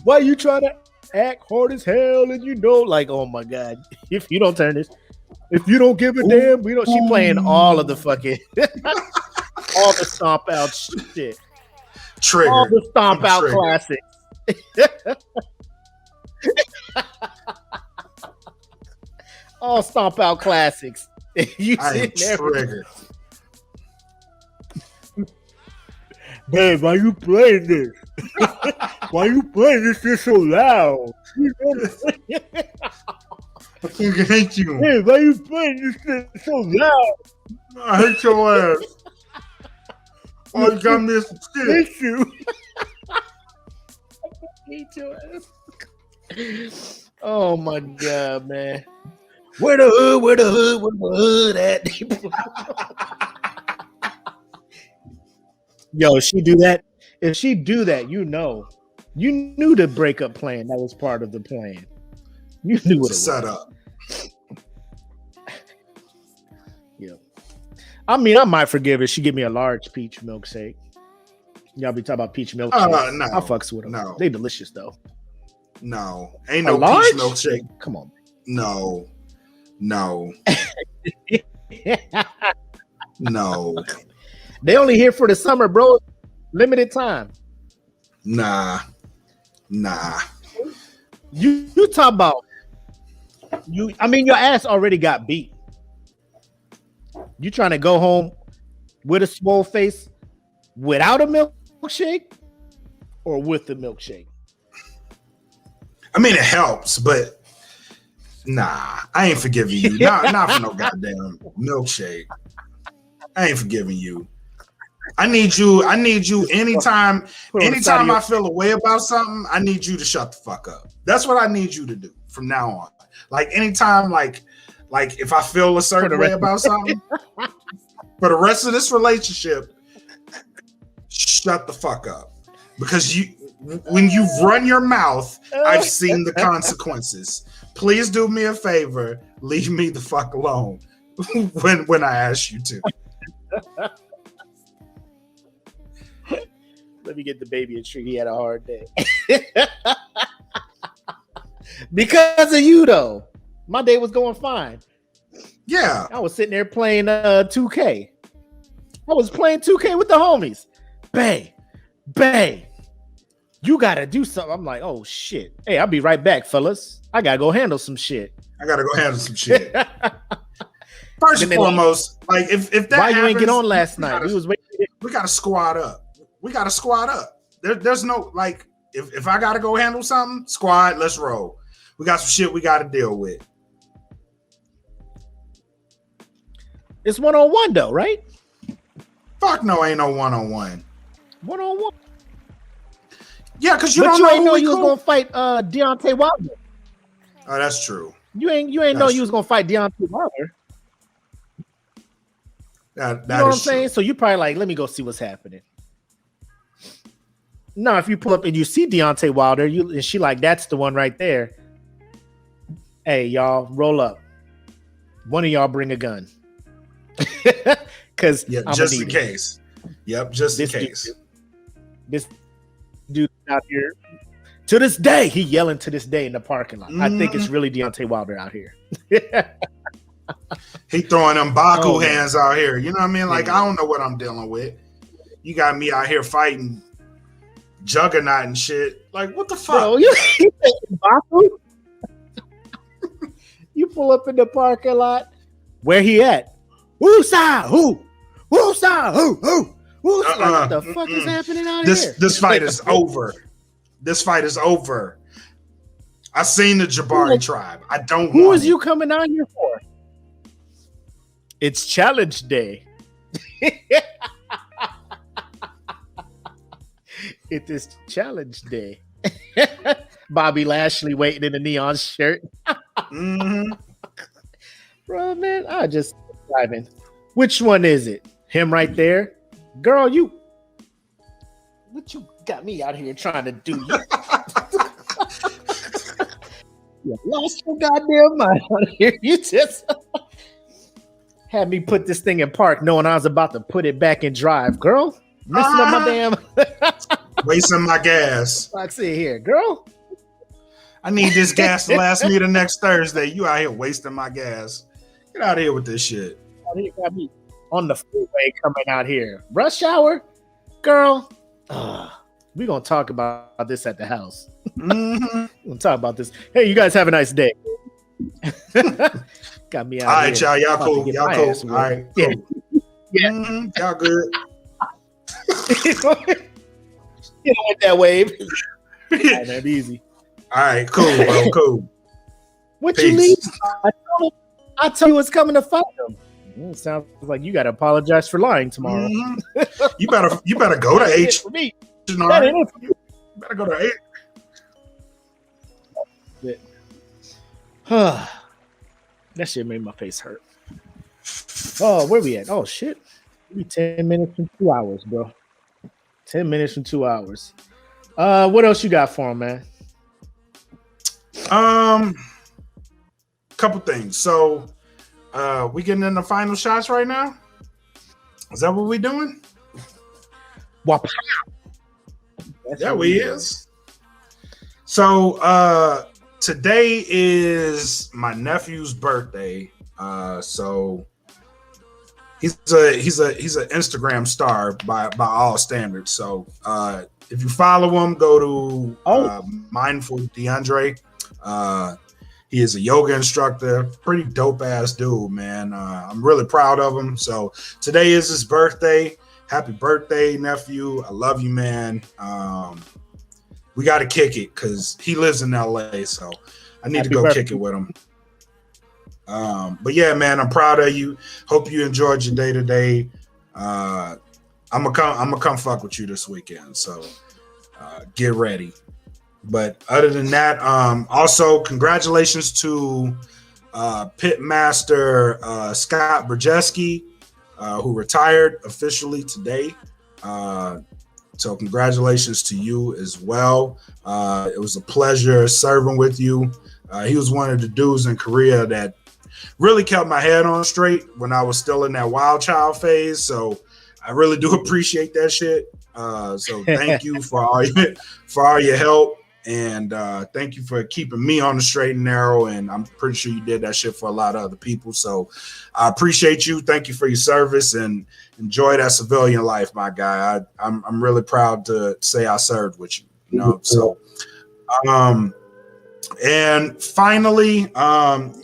Why you try to act hard as hell and you know, like, oh my god, if you don't turn this, if you don't give a damn, we don't. She playing all of the fucking all the stomp out shit. Trigger. All the stomp out classics. All stomp out classics. You I am triggered. Babe, why you playing this? Why you playing this shit so loud? I fucking hate you. Hey, why you playing this shit so loud? I hate your ass. Oh, you got me some shit. Hate you. I hate your ass. Oh my god, man. Where the hood at? Yo, if she do that, you knew the breakup plan. That was part of the plan. You knew what it was. Set up. Yeah. I mean, I might forgive her. She give me a large peach milkshake. Y'all be talking about peach milkshake. No. I fucks with them. No. They delicious though. No. Ain't A no large? peach milkshake. Come on. No. No. No. They only here for the summer, bro. Limited time. Nah. You talk about you. I mean, your ass already got beat. You trying to go home with a swole face without a milkshake or with the milkshake? I mean, it helps, but nah, I ain't forgiving you. Not for no goddamn milkshake. I ain't forgiving you. I need you anytime I feel a way about something, I need you to shut the fuck up. That's what I need you to do from now on. Like anytime, like if I feel a certain way about something, for the rest of this relationship, shut the fuck up. Because when you run your mouth, I've seen the consequences. Please do me a favor, leave me the fuck alone when I ask you to. Let me get the baby a treat. He had a hard day. Because of you, though. My day was going fine. Yeah. I was sitting there playing 2K. I was playing 2K with the homies. Bae. You got to do something. I'm like, oh, shit. Hey, I'll be right back, fellas. I got to go handle some shit. First and foremost, like if that why happens, you ain't get on last night? We got to squad up. There's no, like, if I got to go handle something, squad, let's roll. We got some shit we got to deal with. It's one-on-one, though, right? Fuck no, ain't no one-on-one. One-on-one. Yeah, because you but don't you know ain't know who you was gonna fight Deontay Wilder. Oh, that's true. You ain't know you was gonna fight Deontay Wilder. That you know what I'm true. saying? So you probably like, let me go see what's happening. No, if you pull up and you see Deontay Wilder, and she like, that's the one right there. Hey, y'all, roll up. One of y'all bring a gun. Because just in case. Yep, just in case. This dude out here, to this day, he yelling to this day in the parking lot. I think it's really Deontay Wilder out here. He throwing them Baku hands out here. You know what I mean? Like, I don't know what I'm dealing with. You got me out here fighting Juggernaut and shit. Like, what the fuck? Bro, you Baku? You pull up in the parking lot. Where he at? Woo-sa, who? Woo-sa, who? Like, what the fuck is happening out here? This fight is over. This fight is over. I seen the Jabari tribe. I don't Who want is you coming out here for? It's challenge day. It is challenge day. Bobby Lashley waiting in a neon shirt. Bro, man, I just driving. Which one is it? Him right there? Girl, what you got me out here trying to do? You lost your goddamn mind out here. You just had me put this thing in park knowing I was about to put it back in drive. Girl, messing up my damn... wasting my gas. I see here, girl. I need this gas to last me the next Thursday. You out here wasting my gas. Get out of here with this shit. You got me on the freeway coming out here. Rush hour? Girl, we're going to talk about this at the house. We're going to talk about this. Hey, you guys have a nice day. Got me out all right, here. y'all. Y'all cool. Y'all cool. All right, cool. Yeah. Y'all good. You know what that wave. Right, that easy. All right, cool, bro. Cool. What Peace. you mean? I tell you what's coming to fight them. It sounds like you got to apologize for lying tomorrow. You better go to H. For me. You better go to H. That shit made my face hurt. Oh, where we at? Oh shit. We 10 minutes and 2 hours, bro. 10 minutes from 2 hours. What else you got for him, man? Couple things. So, we getting in the final shots right now? Is that what we doing? Wap. Yeah, we is. So, today is my nephew's birthday. So he's an Instagram star by all standards. So, if you follow him, go to Mindful DeAndre. He is a yoga instructor, pretty dope ass dude, man. I'm really proud of him. So today is his birthday. Happy birthday, nephew. I love you, man. We got to kick it because he lives in LA. So I need to go kick it with him. But yeah, man, I'm proud of you. Hope you enjoyed your day today. I'm gonna come fuck with you this weekend. So get ready. But other than that, also congratulations to Pitmaster Scott Brzeski, who retired officially today. So congratulations to you as well. It was a pleasure serving with you. He was one of the dudes in Korea that really kept my head on straight when I was still in that wild child phase. So I really do appreciate that shit. So thank you for all your help. And thank you for keeping me on the straight and narrow. And I'm pretty sure you did that shit for a lot of other people. So I appreciate you. Thank you for your service and enjoy that civilian life, my guy. I'm really proud to say I served with you. You know, so and finally,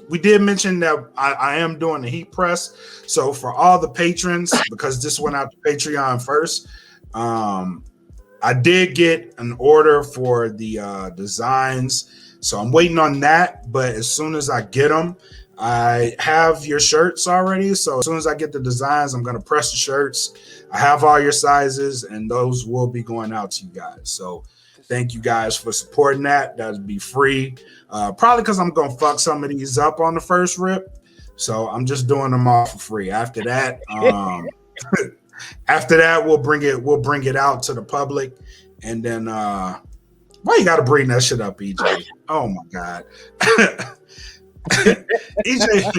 we did mention that I am doing the heat press. So for all the patrons, because this went out to Patreon first, I did get an order for the designs, so I'm waiting on that. But as soon as I get them, I have your shirts already. So as soon as I get the designs, I'm going to press the shirts. I have all your sizes, and those will be going out to you guys. So thank you guys for supporting that. That'll be free. Probably because I'm going to fuck some of these up on the first rip. So I'm just doing them all for free. After that, we'll bring it out to the public, and then why you gotta bring that shit up, EJ? Oh my god. EJ.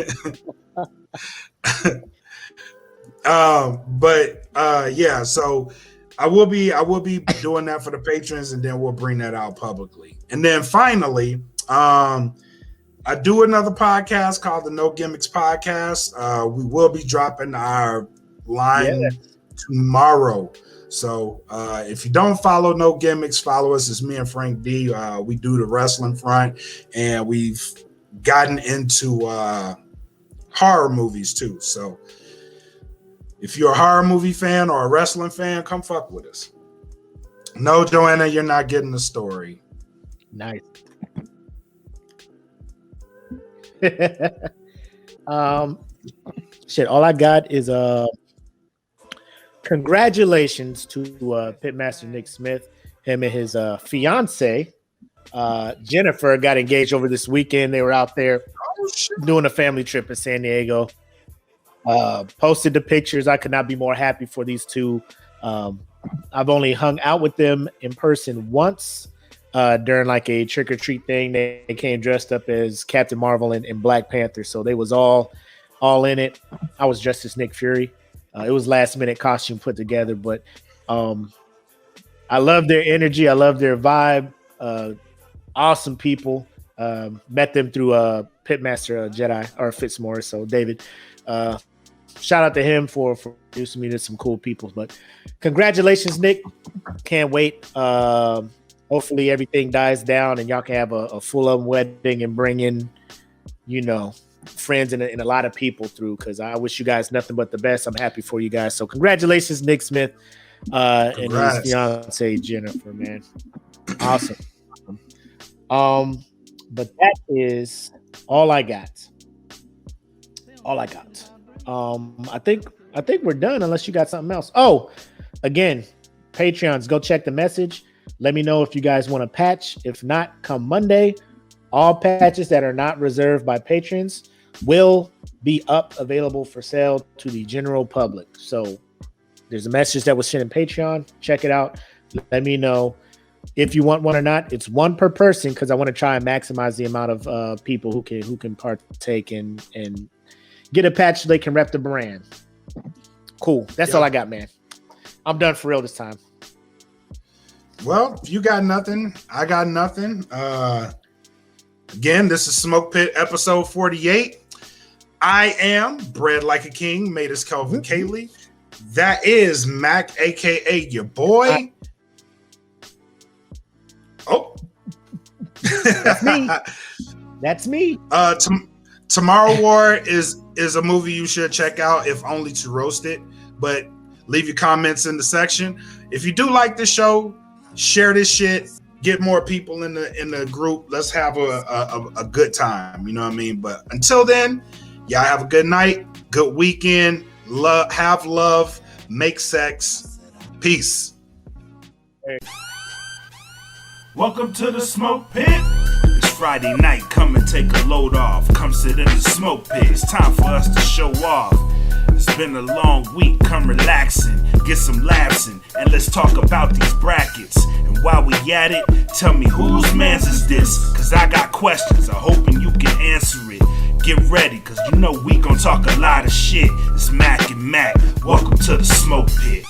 Yeah, so I will be doing that for the patrons, and then we'll bring that out publicly. And then finally, I do another podcast called the No Gimmicks Podcast. We will be dropping our line tomorrow. So if you don't follow No Gimmicks, follow us. It's me and Frank D. We do the wrestling front, and we've gotten into horror movies too. So if you're a horror movie fan or a wrestling fan, come fuck with us. No, Joanna, you're not getting the story. Nice. Shit, all I got is congratulations to Pitmaster Nick Smith. Him and his fiance Jennifer got engaged over this weekend. They were out there doing a family trip in San Diego. Posted the pictures. I could not be more happy for these two. I've only hung out with them in person once during like a trick or treat thing. They came dressed up as Captain Marvel and Black Panther, so they was all in it. I was dressed as Nick Fury. It was last minute costume put together, but I love their energy. I love their vibe. Awesome people. Met them through Pitmaster Jedi or Fitzmaurice. So David, shout out to him for introducing me to some cool people. But congratulations, Nick. Can't wait. Hopefully everything dies down and y'all can have a full-on wedding and bring in, friends and a lot of people through, because I wish you guys nothing but the best. I'm happy for you guys. So congratulations, Nick Smith and his fiance Jennifer, man. Awesome. But that is all I got. I think we're done unless you got something else. Oh, again, Patreons, go check the message. Let me know if you guys want a patch. If not, come Monday, all patches that are not reserved by patrons will be available for sale to the general public. So There's a message that was sent in Patreon. Check it out. Let me know if you want one or not. It's one per person because I want to try and maximize the amount of people who can partake and get a patch so they can rep the brand. Cool. That's all I got, man. I'm done for real this time. Well, if you got nothing, I got nothing. Again, this is Smoke Pit episode 48. I am bred like a king, made as Kelvin Cayley. That is Mac, aka your boy. Oh, that's me. That's me. Tomorrow War is a movie you should check out, if only to roast it. But leave your comments in the section. If you do like this show, share this shit. Get more people in the group. Let's have a good time. You know what I mean? But until then, y'all have a good night, good weekend. Have love, make sex. Peace. Welcome to the Smoke Pit. It's Friday night, come and take a load off. Come sit in the Smoke Pit. It's time for us to show off. It's been a long week, come relaxing, get some laughs in, and let's talk about these brackets. And while we at it, tell me whose man's is this? Cause I got questions, I'm hoping you can answer it. Get ready, cause you know we gon' talk a lot of shit. It's Mac and Mac, welcome to the Smoke Pit.